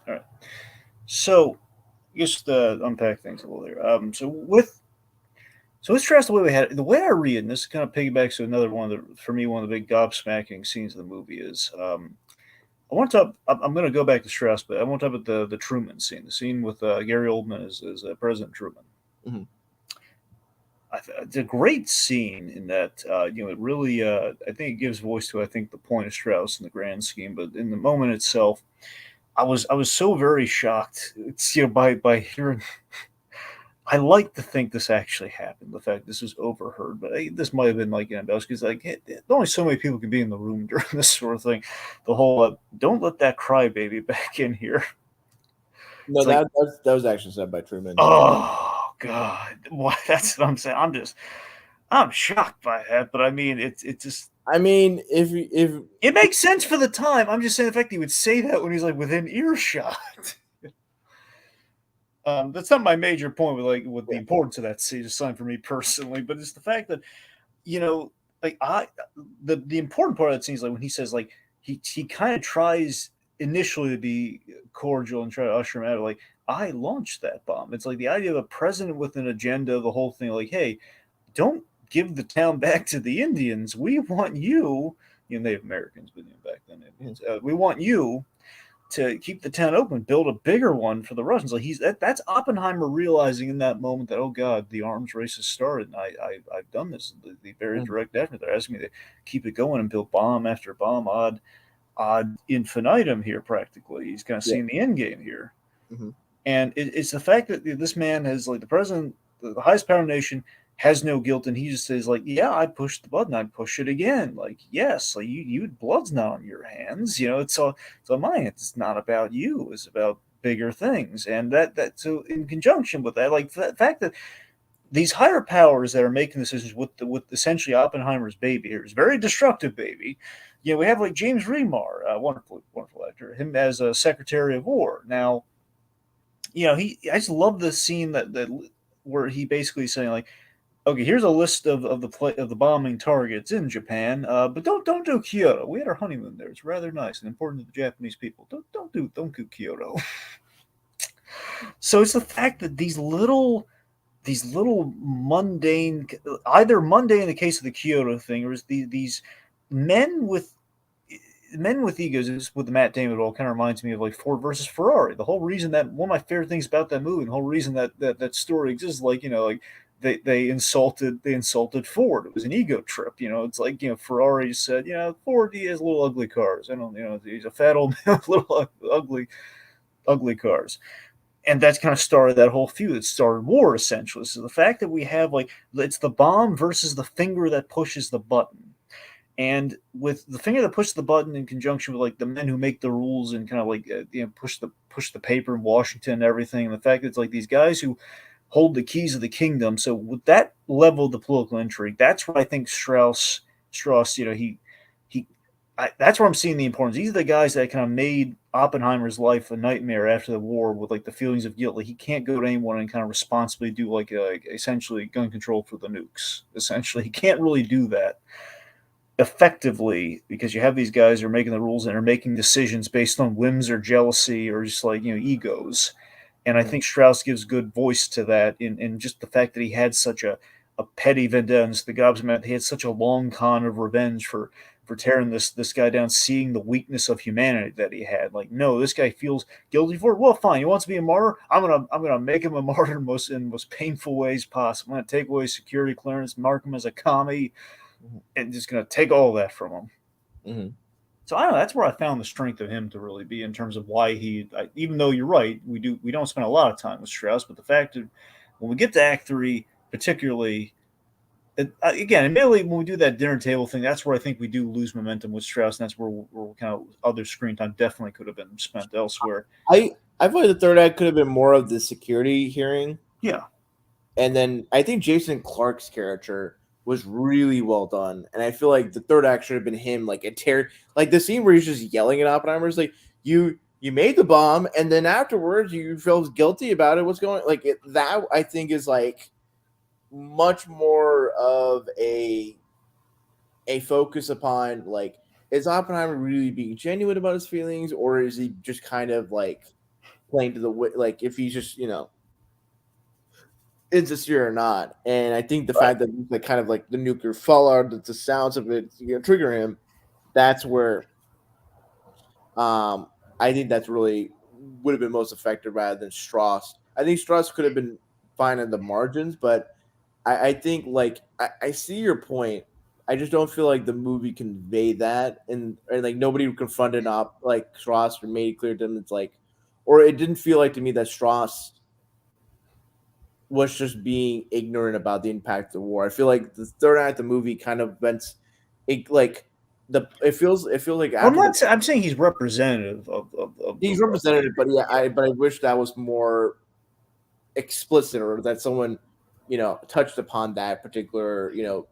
all right. So just unpack things a little there. So with Strauss, the way I read it, and this kind of piggybacks to another one of the big gobsmacking scenes of the movie is I'm going to go back to Strauss, but I want to talk about the Truman scene, the scene with Gary Oldman as President Truman. Mm-hmm. It's a great scene in that it really I think it gives voice to the point of Strauss in the grand scheme, but in the moment itself, I was so very shocked. It's by hearing. I like to think this actually happened. The fact this was overheard, but this might have been like because only so many people can be in the room during this sort of thing. The whole don't let that crybaby back in here. No, that was actually said by Truman. Oh God, that's what I'm saying. I'm shocked by that, but I mean, it's just. I mean, if it makes sense for the time, I'm just saying the fact that he would say that when he's like within earshot. That's not my major point with the importance of that scene, just something for me personally, but it's the fact that the important part of that scene is like when he says like he kind of tries initially to be cordial and try to usher him out. Like, I launched that bomb. It's like the idea of a president with an agenda, the whole thing. Like, hey, don't give the town back to the Indians. We want you, Native Americans, but back then Indians. We want you to keep the town open, build a bigger one for the Russians. Like that's Oppenheimer realizing in that moment that, oh God, the arms race has started. And I've done this. The very direct effort. They're asking me to keep it going and build bomb after bomb, ad infinitum here. Practically, he's kind of seeing the end game here. Mm-hmm. And it's the fact that this man has the president, the highest power in the nation, has no guilt, and he just says yeah, I pushed the button, I'd push it again. Yes, you blood's not on your hands, it's on my hands. It's not about you, it's about bigger things. And that so in conjunction with that, the fact that these higher powers that are making decisions with essentially Oppenheimer's baby here is very destructive baby. We have James Remar, wonderful actor, him as a Secretary of War. Now, I just love the scene that where he basically saying okay, here's a list of the bombing targets in Japan, but don't do Kyoto. We had our honeymoon there. It's rather nice and important to the Japanese people. Don't do Kyoto. So it's the fact that these little mundane, either mundane in the case of the Kyoto thing, or is these men with egos, with the Matt Damon, it all kind of reminds me of Ford versus Ferrari. The whole reason that one of my favorite things about that movie, and the whole reason that story exists, they insulted Ford. It was an ego trip. It's Ferrari said, Ford, he has little ugly cars. I don't, he's a fat old man with little ugly cars. And that's kind of started that whole feud. It started war, essentially. So the fact that we have it's the bomb versus the finger that pushes the button. And with the finger that pushes the button in conjunction with the men who make the rules and kind of push the paper in Washington and everything, and the fact that it's these guys who hold the keys of the kingdom. So with that level of the political intrigue, that's where I think Strauss, that's where I'm seeing the importance. These are the guys that kind of made Oppenheimer's life a nightmare after the war with the feelings of guilt. He can't go to anyone and kind of responsibly do essentially gun control for the nukes. Essentially, he can't really do that. effectively, because you have these guys who are making the rules and are making decisions based on whims or jealousy or just like egos. And I Mhm. think Strauss gives good voice to that in just the fact that he had such a petty vendetta. The gobsman, he had such a long con of revenge for tearing this guy down, seeing the weakness of humanity that he had. Like, no, this guy feels guilty for it. Well, fine, he wants to be a martyr. I'm gonna make him a martyr in most painful ways possible. I'm gonna take away security clearance, mark him as a commie, Mhm. and just gonna take all that from him. Mhm. So I don't know. That's where I found the strength of him to really be in terms of why even though you're right, we don't spend a lot of time with Strauss, but the fact that when we get to Act Three, particularly, again, admittedly, when we do that dinner table thing, that's where I think we do lose momentum with Strauss, and that's where kind of other screen time definitely could have been spent elsewhere. I feel like the third act could have been more of the security hearing, Yeah, and then I think Jason Clarke's character was really well done, and I feel like the third act should have been him like like the scene where he's just yelling at Oppenheimer is like you made the bomb, and then afterwards you feel guilty about it. What's going like that? I think is like much more of a focus upon like is Oppenheimer really being genuine about his feelings, or is he just kind of like playing to the like if he's just insincere or not. And I think the right. fact that like kind of like the nuclear fallout, the sounds of it trigger him, that's where um I think that's really would have been most effective rather than Strauss. I think Strauss could have been fine in the margins, but I think like I see your point. I just don't feel like the movie conveyed that, and like nobody confronted up like Strauss or made it clear to them. It's like, or it didn't feel like to me that Strauss was just being ignorant about the impact of the war. I feel like the third act of the movie kind of vents it like it feels like Well, after the I'm saying he's representative he's of represented, but yeah, I wish that was more explicit or that someone touched upon that particular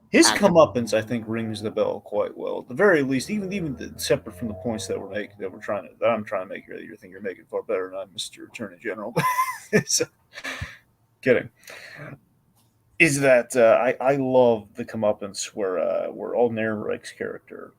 his act. comeuppance, I think, rings the bell quite well. At the very least, even separate from the points that I'm trying to make here, that you think you're making far better than I, Mr. Attorney General. So, kidding. Is that I love the comeuppance where Alden Ehrenreich's character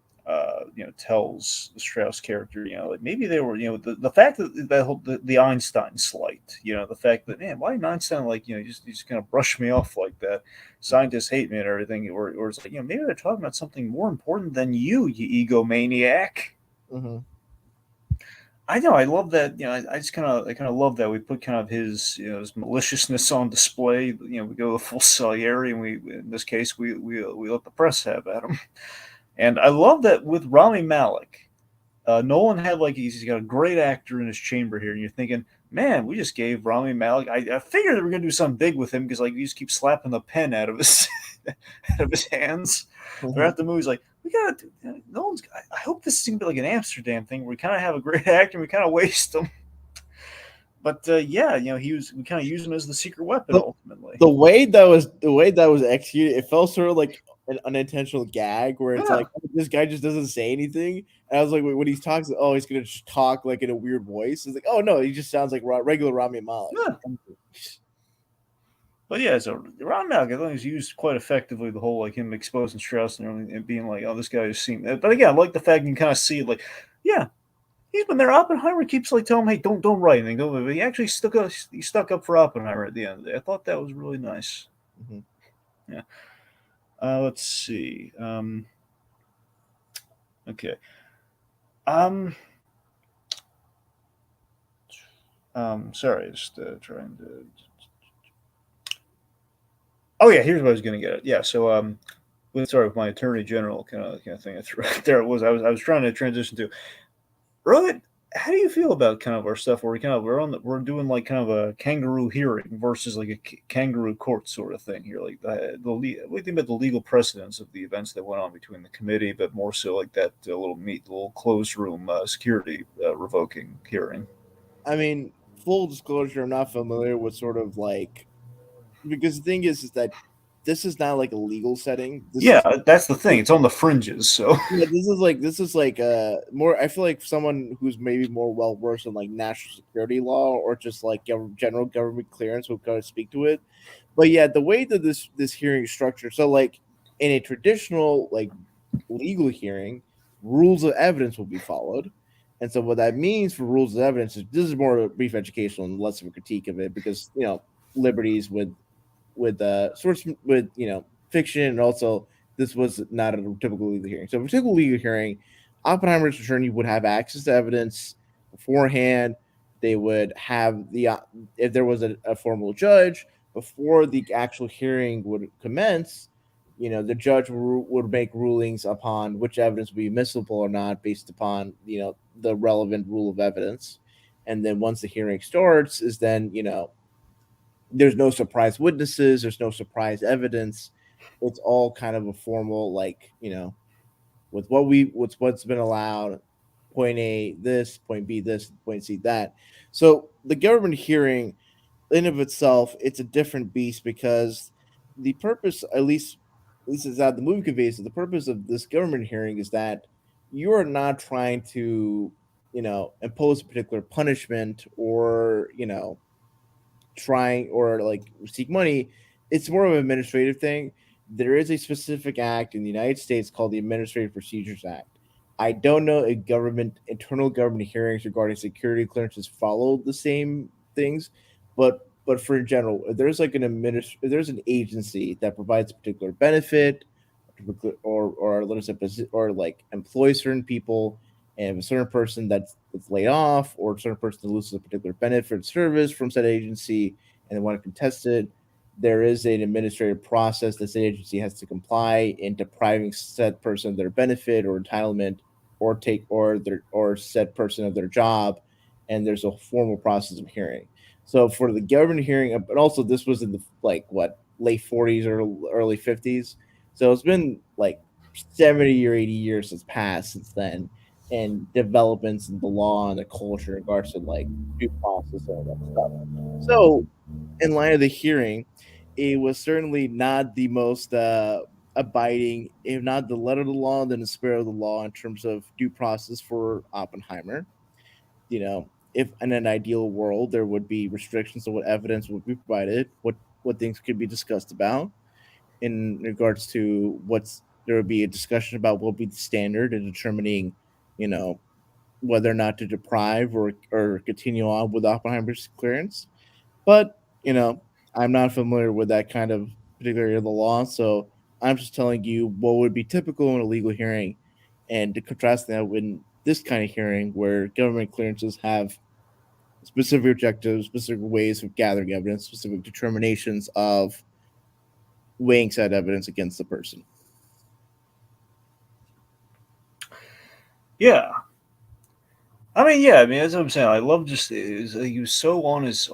tells the Strauss character, like maybe they were, the fact that the Einstein slight, the fact that, man, why didn't Einstein, like, just kind of brush me off like that? Scientists hate me and everything, or it's like, maybe they're talking about something more important than you egomaniac. Mhm. I know. I love that. I just I kind of love that we put kind of his, his maliciousness on display. We go the full Salieri, and in this case, we let the press have at him. And I love that with Rami Malek. Nolan had like he's got a great actor in his chamber here, and you're thinking, man, we just gave Rami Malek. I figured they were gonna do something big with him because like you just keep slapping the pen out of his out of his hands Mhm. throughout the movie. He's like, we gotta. Nolan's. I hope this is gonna be like an Amsterdam thing where we kind of have a great actor and we kind of waste him. But yeah, we kind of use him as the secret weapon The, ultimately. the way that was executed, it felt sort of like an unintentional gag where it's Yeah, like this guy just doesn't say anything. And I was like, when he talks, oh, he's gonna just talk like in a weird voice. It's like, oh no, he just sounds like regular Rami Malek. yeah. But yeah, so Ron Malek, I think he's used quite effectively the whole like him exposing Strauss and everything and being like, oh, this guy has seen that. But again, I like the fact you can kind of see like, yeah, he's been there. Oppenheimer keeps like telling him, hey, don't write anything. Don't. But he actually stuck up for Oppenheimer at the end of the day. I thought that was really nice. Mhm. Yeah. Let's see. Okay. Um. Sorry, just trying to. Oh yeah, here's what I was going to get at. Yeah. So with my attorney general kind of thing I threw out there, I was trying to transition to Rohit. How do you feel about kind of our stuff where we're doing like kind of a kangaroo hearing versus like a kangaroo court sort of thing here, like what do you think about the legal precedence of the events that went on between the committee, but more so like that little closed room security revoking hearing? I mean, full disclosure, I'm not familiar with sort of like because the thing is that this is not like a legal setting. This Yeah, is that's the thing. It's on the fringes, so yeah, this is like more. I feel like someone who's maybe more well versed in like national security law or just like general government clearance would kind of speak to it. But yeah, the way that this hearing is structured, so like in a traditional like legal hearing, rules of evidence will be followed. And so what that means for rules of evidence is this is more of a brief educational and less of a critique of it because liberties with source with fiction and also this was not a typical legal hearing. So for a typical legal hearing, Oppenheimer's attorney would have access to evidence beforehand. They would have if there was a formal judge before the actual hearing would commence. The judge would make rulings upon which evidence would be admissible or not based upon the relevant rule of evidence. And then once the hearing starts, is then there's no surprise witnesses, there's no surprise evidence. It's all kind of a formal, with what's been allowed. Point A, this, point B, this, point C, that. So the government hearing, in of itself, it's a different beast because the purpose, at least is that the movie conveys, the purpose of this government hearing is that you are not trying to, impose a particular punishment or trying or like seek money. It's more of an administrative thing. There is a specific act in the United States called the Administrative Procedures Act. I don't know if internal government hearings regarding security clearances follow the same things, but for in general, if there's like if there's an agency that provides a particular benefit, or let us say or like employs certain people, and if a certain person that's laid off or a certain person that loses a particular benefit or service from said agency and they want to contest it, there is an administrative process that said agency has to comply in depriving said person of their benefit or entitlement or take or their or said person of their job, and there's a formal process of hearing. So for the government hearing, but also this was in the late 40s or early 50s, so it's been like 70 or 80 years has passed since then, and developments in the law and the culture in regards to like due process and all that stuff. So, in line of the hearing, it was certainly not the most abiding, if not the letter of the law, then the spirit of the law in terms of due process for Oppenheimer. If in an ideal world there would be restrictions on what evidence would be provided, what things could be discussed about in regards to there would be a discussion about what would be the standard in determining, you know, whether or not to deprive or continue on with Oppenheimer's clearance. But, I'm not familiar with that kind of particular area of the law, so I'm just telling you what would be typical in a legal hearing and to contrast that with this kind of hearing where government clearances have specific objectives, specific ways of gathering evidence, specific determinations of weighing said evidence against the person. Yeah, I mean, yeah, I mean, as I'm saying, I love just he was so on his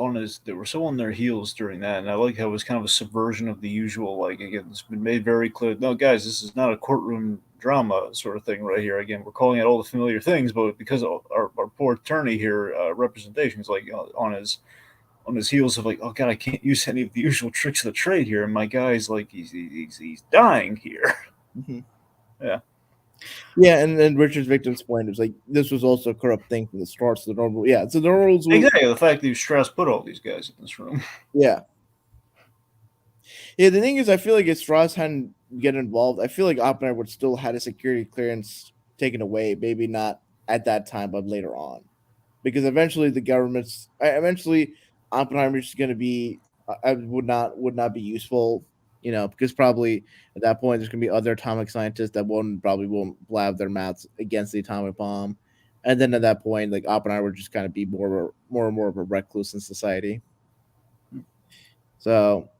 they were so on their heels during that, and I like how it was kind of a subversion of the usual. Like again, it's been made very clear. No, guys, this is not a courtroom drama sort of thing right here. Again, we're calling out all the familiar things, but because of our poor attorney here, representation is like on his heels of like, oh god, I can't use any of the usual tricks of the trade here, and my guy's like he's dying here. Mm-hmm. Yeah. Yeah, and then Richard's victim's point is like this was also a corrupt thing from the start. So the normal, yeah. So the rules, Exactly. The fact that Strauss put all these guys in this room. yeah, yeah. The thing is, I feel like if Strauss hadn't get involved, I feel like Oppenheimer would still had a security clearance taken away. Maybe not at that time, but later on, because eventually Oppenheimer's just going to be would not be useful. Because probably at that point there's going to be other atomic scientists that won't blab their mouths against the atomic bomb, and then at that point, like Oppenheimer would just kind of be more and more of a recluse in society. So,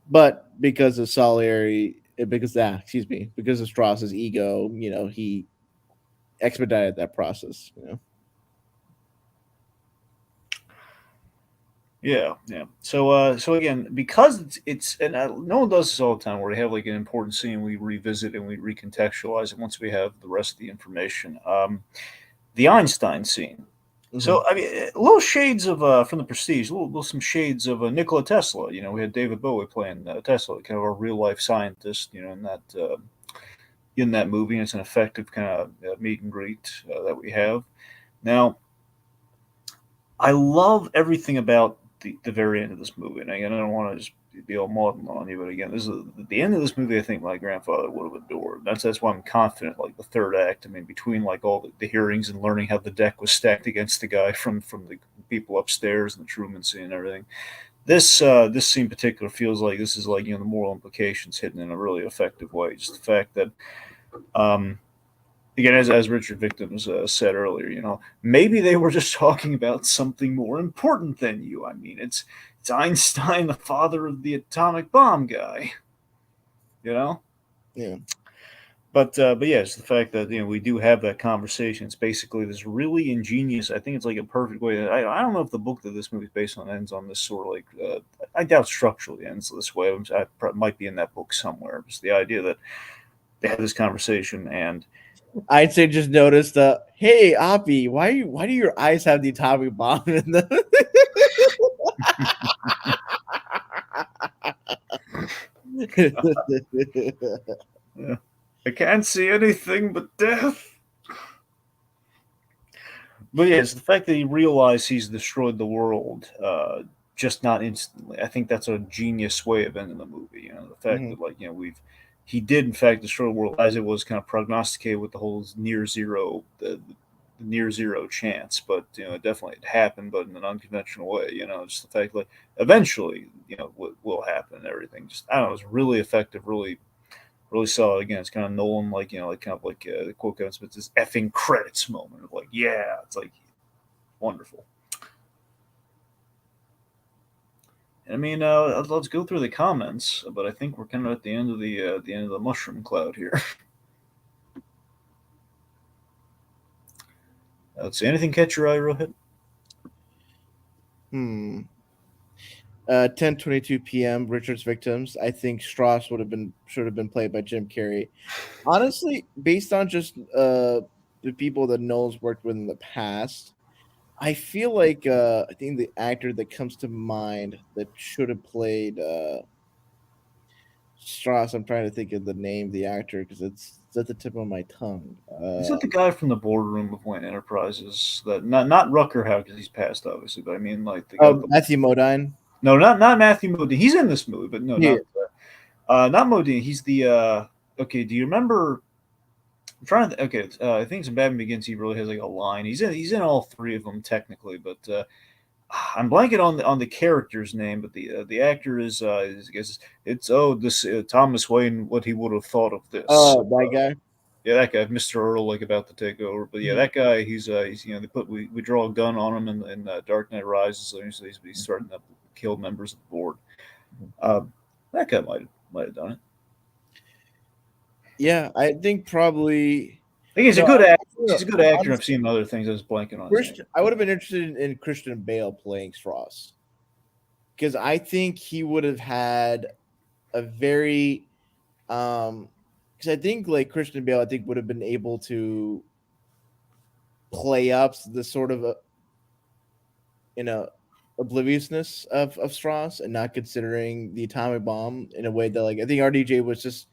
but because of Salieri, because of Strauss's ego, he expedited that process. Yeah, yeah. So again, because it's and no one does this all the time, where we have like an important scene, we revisit and we recontextualize it once we have the rest of the information. The Einstein scene. Mm-hmm. So I mean, little shades of from the Prestige, little some shades of Nikola Tesla. We had David Bowie playing Tesla, kind of a real life scientist. In that movie, and it's an effective kind of meet and greet that we have now. I love everything about the very end of this movie. And again, I don't want to just be all maudlin on you, but again, this is the end of this movie. I think my grandfather would have adored. That's why I'm confident. Like the third act, I mean, between like all the hearings and learning how the deck was stacked against the guy from the people upstairs and the Truman scene and everything. This scene in particular feels like this is like the moral implications hidden in a really effective way. Just the fact that um, again, as Richard Victims said earlier, maybe they were just talking about something more important than you. I mean, it's Einstein, the father of the atomic bomb guy. You know. Yeah. But yeah, it's the fact that we do have that conversation. It's basically this really ingenious. I think it's like a perfect way. I don't know if the book that this movie is based on ends on this sort of like. I doubt structurally ends this way. Might be in that book somewhere. Just the idea that they had this conversation and I'd say just notice the hey Oppie, why do your eyes have the atomic bomb in them? yeah, I can't see anything but death. But yeah, it's the fact that he realized he's destroyed the world, just not instantly. I think that's a genius way of ending the movie. The fact that like he did in fact destroy the world as it was kind of prognosticated with the whole the near zero chance, but it definitely it happened, but in an unconventional way. Just the fact that eventually what will happen and everything. Just I don't know, it's really effective, really solid. Again, it's kind of Nolan, like like kind of like the quote Kevin Smith, this effing credits moment of like, yeah, it's like wonderful. I mean, let's go through the comments, but I think we're kind of at the end of the mushroom cloud here. Let's see, anything catch your eye, Rohit? 10:22 p.m. Richard's Victims. I think Strauss should have been played by Jim Carrey. Honestly, based on just the people that Nolan's worked with in the past, I feel like I think the actor that comes to mind that should have played Strauss. I'm trying to think of the name of the actor because it's at the tip of my tongue. Is that the guy from the boardroom of Wayne Enterprises? That not Rucker Hauer because he's passed, obviously, but I mean like the guy. Matthew Modine. No, not Matthew Modine. He's in this movie, but no, Yeah. not Modine. He's the okay. Do you remember? I'm trying to. Okay, I think it's in Batman Begins. He really has like a line. He's in all three of them technically, but I'm blanking on the character's name. But the actor is I guess it's this Thomas Wayne. What he would have thought of this? Oh, that guy. Yeah, that guy, Mr. Earl, like about to take over. But yeah, that guy, he's they put we draw a gun on him in Dark Knight Rises, so he's starting to kill members of the board. That guy might have done it. Yeah, I think probably. I think he's a good actor. He's a good actor. I've seen other things. I was blanking on. I would have been interested in Christian Bale playing Strauss because I think he would have had a very because I think like Christian Bale, I think would have been able to play up the sort of obliviousness of Strauss and not considering the atomic bomb in a way that like I think RDJ was just.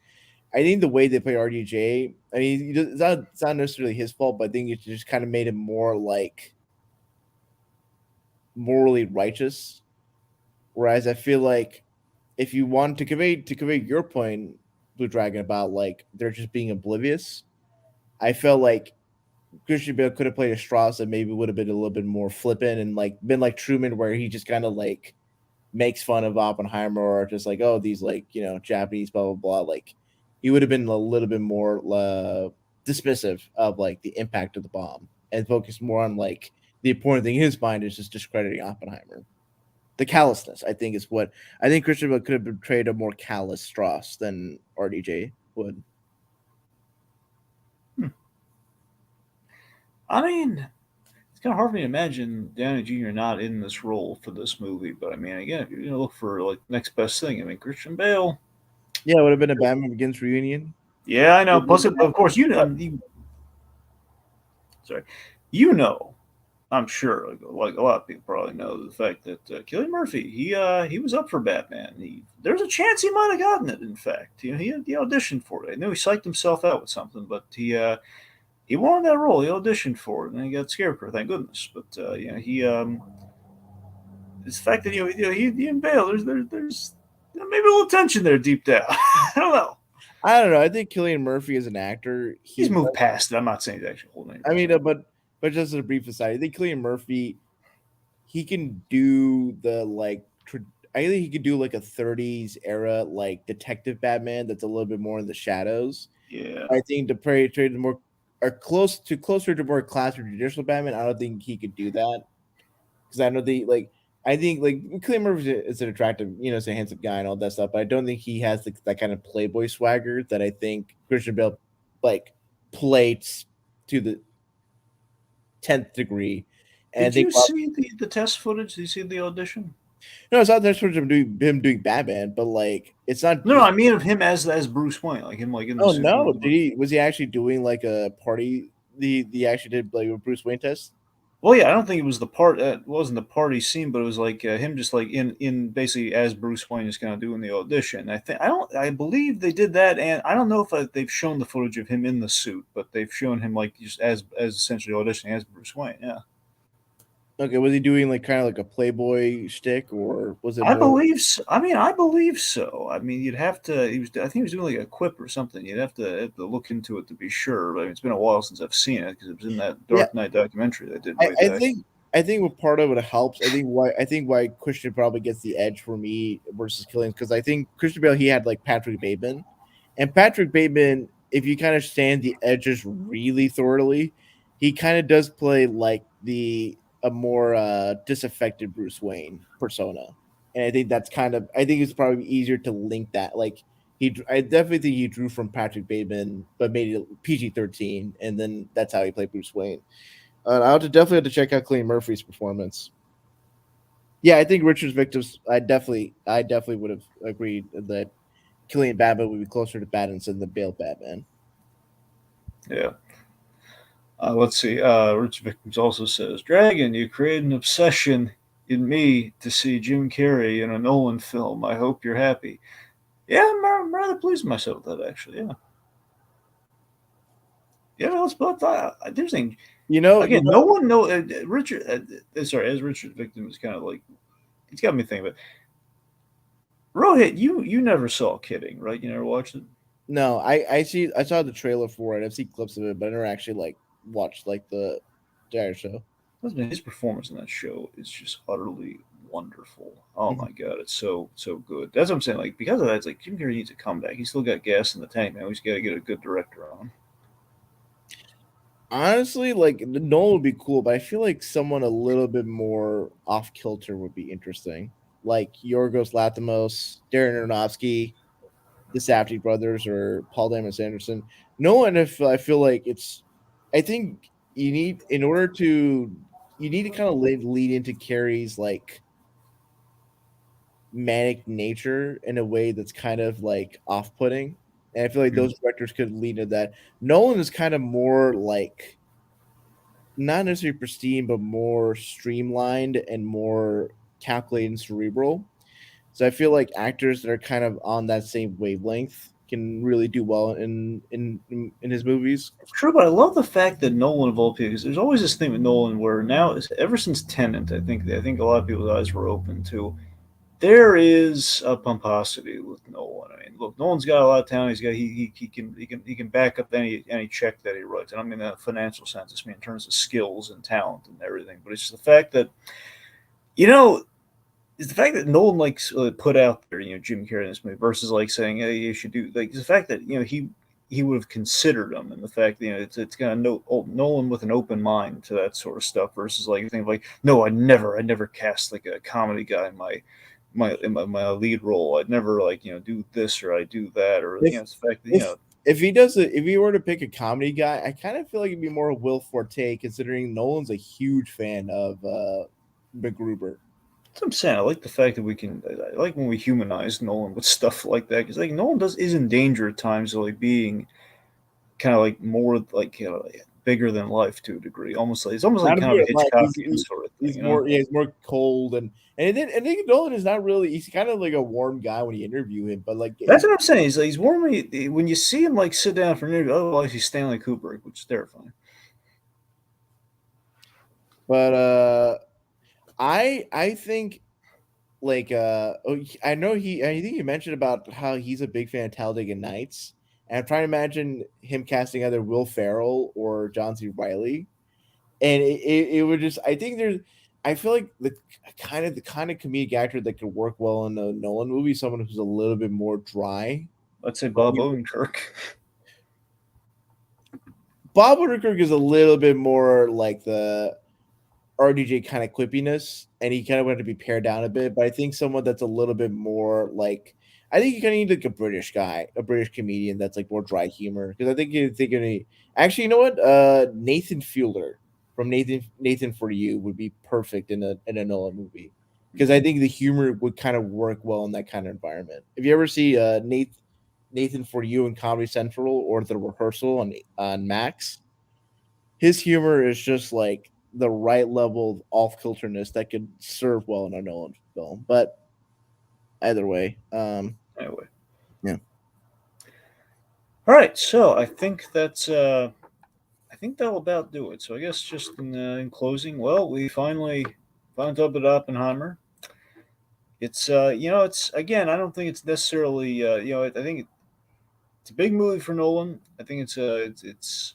I think the way they play RDJ, I mean, it's not necessarily his fault, but I think it just kind of made him more like morally righteous. Whereas I feel like if you want to convey your point, Blue Dragon, about like they're just being oblivious, I felt like Christian Bale could have played a Strauss that maybe would have been a little bit more flippant and like been like Truman, where he just kind of like makes fun of Oppenheimer or just like, oh, these like Japanese blah blah blah. Like he would have been a little bit more dismissive of like the impact of the bomb and focus more on like the important thing in his mind is just discrediting Oppenheimer. The callousness, I think, is what I think Christian Bale could have portrayed a more callous Strauss than RDJ would. I mean, it's kind of hard for me to imagine Downey Jr. not in this role for this movie. But I mean, again, if you're gonna look for like next best thing, I mean, Christian Bale. Yeah, it would have been a Batman Begins reunion. Yeah, I know. Plus, of course, sorry, I'm sure, like a lot of people probably know the fact that Cillian Murphy, he was up for Batman. There's a chance he might have gotten it. In fact, he auditioned for it. I know he psyched himself out with something, but he wanted that role. He auditioned for it, and he got Scarecrow. Thank goodness. But it's the fact that he and Bale, there's Maybe a little tension there deep down. I don't know. I don't know. I think Cillian Murphy as an actor, He's moved past it. I'm not saying he's actually holding I anything. mean, but just as a brief aside, I think Cillian Murphy he can do the like. I think he could do like a 30s era like detective Batman that's a little bit more in the shadows. Yeah. I think to pray trade more are closer to more classic traditional Batman. I don't think he could do that because I know the like I think like Cillian Murphy is an attractive, is a handsome guy and all that stuff, but I don't think he has that kind of playboy swagger that I think Christian Bale like plates to the 10th degree. And I Did think you see the test footage? Did you see the audition? no, it's not that sort of him doing Batman, but like it's not No, just I mean of him as Bruce Wayne, like him like in the oh suit no, doing did he was he actually doing like a party the actually did like a Bruce Wayne test? Well, yeah, I don't think it was the part. It wasn't the party scene, but it was like him just like in basically as Bruce Wayne is kind of doing the audition. I believe they did that, and I don't know if they've shown the footage of him in the suit, but they've shown him like just as essentially auditioning as Bruce Wayne. Yeah, Okay, was he doing like kind of like a Playboy shtick, or was it I more? believe. So. I mean, I believe so. I mean, you'd have to. He was. I think he was doing like a quip or something. You'd have to look into it to be sure. But I mean, it's been a while since I've seen it because it was in that Yeah, Dark Knight documentary they did I, way I back. think I think what part of it helps. I think why Christian probably gets the edge for me versus Killian because I think Christian Bale he had like Patrick Bateman, and Patrick Bateman, if you kind of stand the edges really thoroughly, he kind of does play like the a more disaffected Bruce Wayne persona, and I think it's probably easier to link that like. I definitely think he drew from Patrick Bateman, but made it PG-13, and then that's how he played Bruce Wayne. Definitely have to check out Cillian Murphy's performance. Yeah, I think Richard's Victims. I definitely would have agreed that Killian Batman would be closer to Pattinson than the Bale Batman. Yeah. Let's see. Rich Victims also says, Dragon, you create an obsession in me to see Jim Carrey in a Nolan film. I hope you're happy. Yeah, I'm rather pleased with myself with that, actually. Yeah. Yeah, let's put that. There's thing. You know, Again, no one know. Richard, sorry, as Richard Victim is kind of like, it's got me thinking about Rohit, you never saw Kidding, right? You never watched it? no, I saw the trailer for it. I've seen clips of it, but I never actually like watched like the entire show. Listen, his performance in that show is just utterly wonderful. Oh my god, it's so good. That's what I'm saying. Like because of that, it's like Jim Carrey needs a comeback. He's still got gas in the tank, man. We just got to get a good director on. Honestly, like Nolan would be cool, but I feel like someone a little bit more off kilter would be interesting, like Yorgos Lanthimos, Darren Aronofsky, the Safdie brothers or Paul Thomas Anderson. No one if I feel like I think you need in order to you need to kind of lead into Carrie's like manic nature in a way that's kind of like off-putting. And I feel like Mm. those directors could lead into that. Nolan is kind of more like not necessarily pristine, but more streamlined and more calculated and cerebral. So I feel like actors that are kind of on that same wavelength can really do well in his movies. It's true, but I love the fact that Nolan of all people, because there's always this thing with Nolan where now, ever since Tenant, I think a lot of people's eyes were open to. There is a pomposity with Nolan. I mean, look, Nolan's got a lot of talent. He can back up any check that he writes. And I mean that financial sense. I mean in terms of skills and talent and everything. But it's just the fact that you know it's the fact that Nolan likes put out there Jim Carrey in this movie versus like saying hey you should do like the fact that he would have considered them and the fact that it's kind of Nolan with an open mind to that sort of stuff versus like you think like no I never cast like a comedy guy in my lead role. I'd never like do this or I do that or If it's the fact that if he were to pick a comedy guy, I kind of feel like it'd be more Will Forte, considering Nolan's a huge fan of MacGruber. that's what I'm saying. I like the fact that I like when we humanize Nolan with stuff like that because like Nolan is in danger at times of like being kind of like more like bigger than life to a degree. Almost like it's almost like Not a kind of bit a like Hitchcockian sort of he's thing. more he's more cold and then I think Nolan is not really he's kind of like a warm guy when you interview him, but like That's what I'm saying. He's warmly when you see him like sit down for an interview. Otherwise, he's Stanley Kubrick, which is terrifying. but I think like I know I think you mentioned about how he's a big fan of Talladega Nights, and I'm trying to imagine him casting either Will Ferrell or John C. Reilly, and it would just I think there's I feel like the kind of comedic actor that could work well in a Nolan movie is someone who's a little bit more dry. Let's say Bob Odenkirk. Bob Odenkirk is a little bit more like the RDJ kind of quippiness, and he kind of wanted to be pared down a bit. But I think someone that's a little bit more like, I think you kind of need like a British guy, a British comedian that's like more dry humor. Because I think you think any actually, you know what? Nathan Fielder from Nathan for You would be perfect in a Nolan movie. Because I think the humor would kind of work well in that kind of environment. If you ever see Nathan for You in Comedy Central or The Rehearsal on Max, his humor is just like the right level of off kilterness that could serve well in a Nolan film. But either way, Anyway. yeah. All right, so I think that'll about do it. So I guess just in closing, well, we finally found up at Oppenheimer. It's it's again, I don't think it's necessarily I think it's a big movie for Nolan. I think it's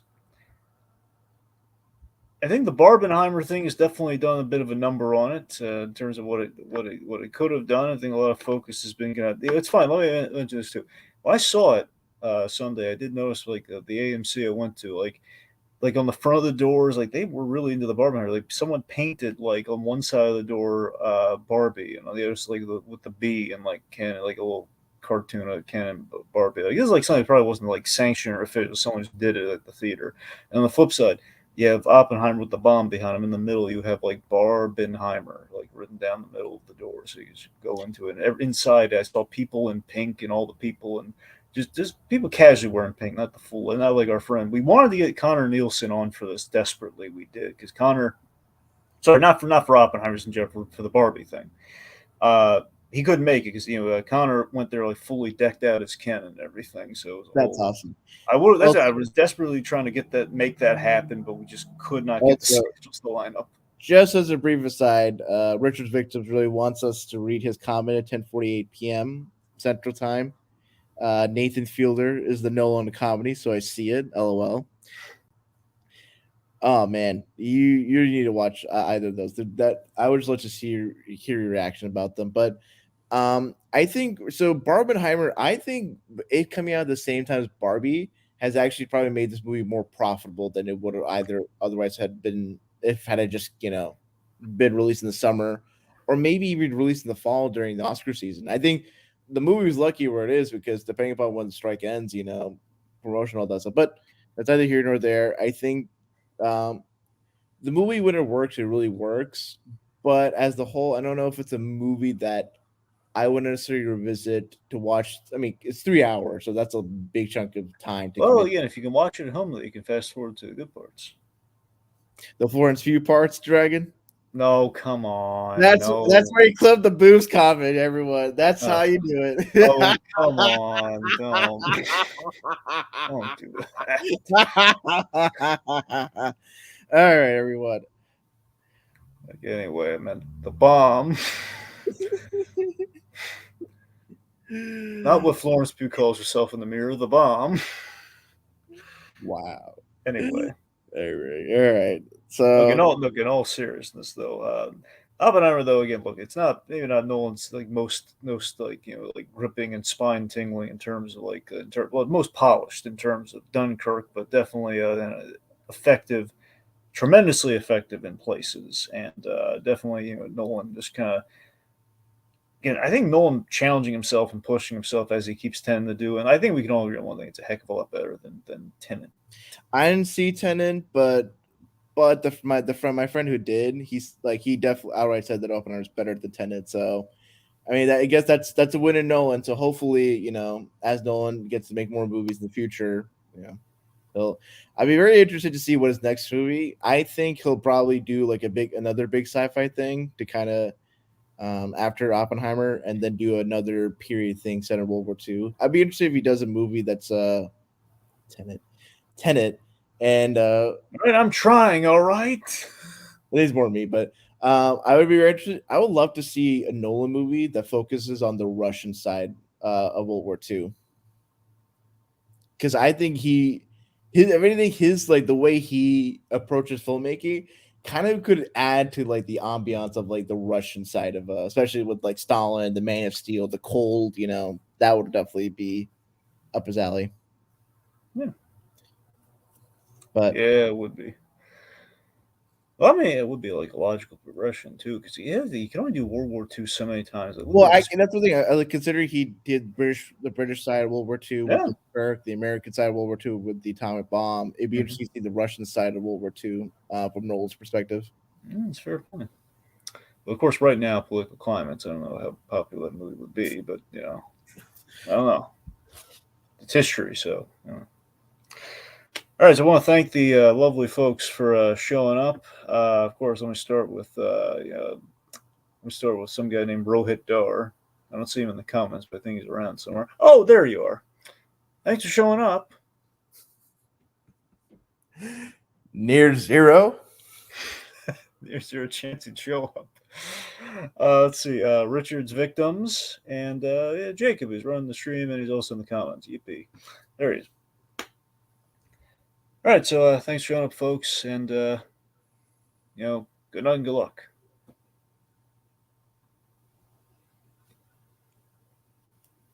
I think the Barbenheimer thing has definitely done a bit of a number on it in terms of what it could have done. I think a lot of focus has been kind of. It's fine. Let me mention this too. When I saw it Sunday, I did notice like the AMC I went to, like on the front of the doors, like they were really into the Barbenheimer. Like someone painted like on one side of the door Barbie, and on the other side like with the bee and like Ken, like a little cartoon of Ken and Barbie. Like this is like something that probably wasn't like sanctioned or official. Someone just did it at the theater. And on the flip side, you have Oppenheimer with the bomb behind him. In the middle, you have like Barbenheimer, like written down the middle of the door, so you just go into it. And inside, I saw people in pink and all the people and just people casually wearing pink, not the full, and not like our friend. We wanted to get Connor Nielsen on for this desperately. We did because Connor, sorry, not for Oppenheimer's and Jeff for the Barbie thing. Uh, he couldn't make it because Connor went there like fully decked out as Ken and everything. So it was a That's whole. awesome. I was desperately trying to make that happen, but we just could not get the Also, schedules to line up. just as a brief aside, Richard Victims really wants us to read his comment at 10:48 p.m. Central Time. Nathan Fielder is the Nolan comedy, so I see it. LOL. Oh man, you need to watch either of those. That I would just like to hear your reaction about them. But I think so. Barbenheimer, I think it coming out at the same time as Barbie has actually probably made this movie more profitable than it would have either otherwise had been if had it just been released in the summer or maybe even released in the fall during the Oscar season. I think the movie was lucky where it is because depending upon when the strike ends, promotion all that stuff. But that's neither here nor there. I think um, the movie when it works, it really works. But as the whole, I don't know if it's a movie that I wouldn't necessarily revisit to watch. I mean, it's 3 hours, so that's a big chunk of time to Well, commit. again, if you can watch it at home, you can fast forward to the good parts. The Florence Pugh parts, Dragon. No, come on, That's no. where you clip the booze comment, everyone. That's Uh, how you do oh, it. come on, don't do that. All right, everyone. Like, anyway, I meant the bomb. Not what Florence Pugh calls herself in the mirror, the bomb. Wow. Anyway, All right. So look in all seriousness though, Oppenheimer though again, look, it's not maybe not Nolan's like most like like gripping and spine tingling in terms of like most polished in terms of Dunkirk, but definitely effective, tremendously effective in places, and definitely Nolan just kind of again, I think Nolan challenging himself and pushing himself as he keeps tending to do, and I think we can all agree on one thing: it's a heck of a lot better than Tenet. I didn't see Tenant, but my friend who did, he definitely outright said that Oppenheimer is better than Tenet. So I mean, I guess that's a win in Nolan. So hopefully, as Nolan gets to make more movies in the future, he'll. I'd be very interested to see what his next movie. I think he'll probably do like another big sci-fi thing to kind of after Oppenheimer, and then do another period thing set in World War II. I'd be interested if he does a movie that's Tenet, Tenet, and All right, I'm trying. All right. it is more me, but I would be very interested. I would love to see a Nolan movie that focuses on the Russian side of World War II, because I think his like the way he approaches filmmaking kind of could add to like the ambiance of like the Russian side of especially with like Stalin, the Man of Steel, the cold, that would definitely be up his alley. Yeah. But Yeah, it would be. Well, I mean, it would be like a logical progression too, because you can only do World War II so many times. Like, well, literally just that's the thing. I like consider he did the British side of World War II with yeah. Dunkirk, the American side of World War II with the atomic bomb. It'd be Mm-hmm. interesting to see the Russian side of World War II from Nolan's perspective. That's a fair point. Well, of course, right now, political climates, I don't know how popular that movie would be, but I don't know. It's history, so. All right, so I want to thank the lovely folks for showing up. Of course, let me start with some guy named Rohith Dhar. I don't see him in the comments, but I think he's around somewhere. Oh, there you are. Thanks for showing up. Near zero. Is there a chance he'd show up? Let's see. Richard's victims and Jacob is running the stream and he's also in the comments. Yippee! There he is. All right, so thanks for showing up, folks, and good night and good luck.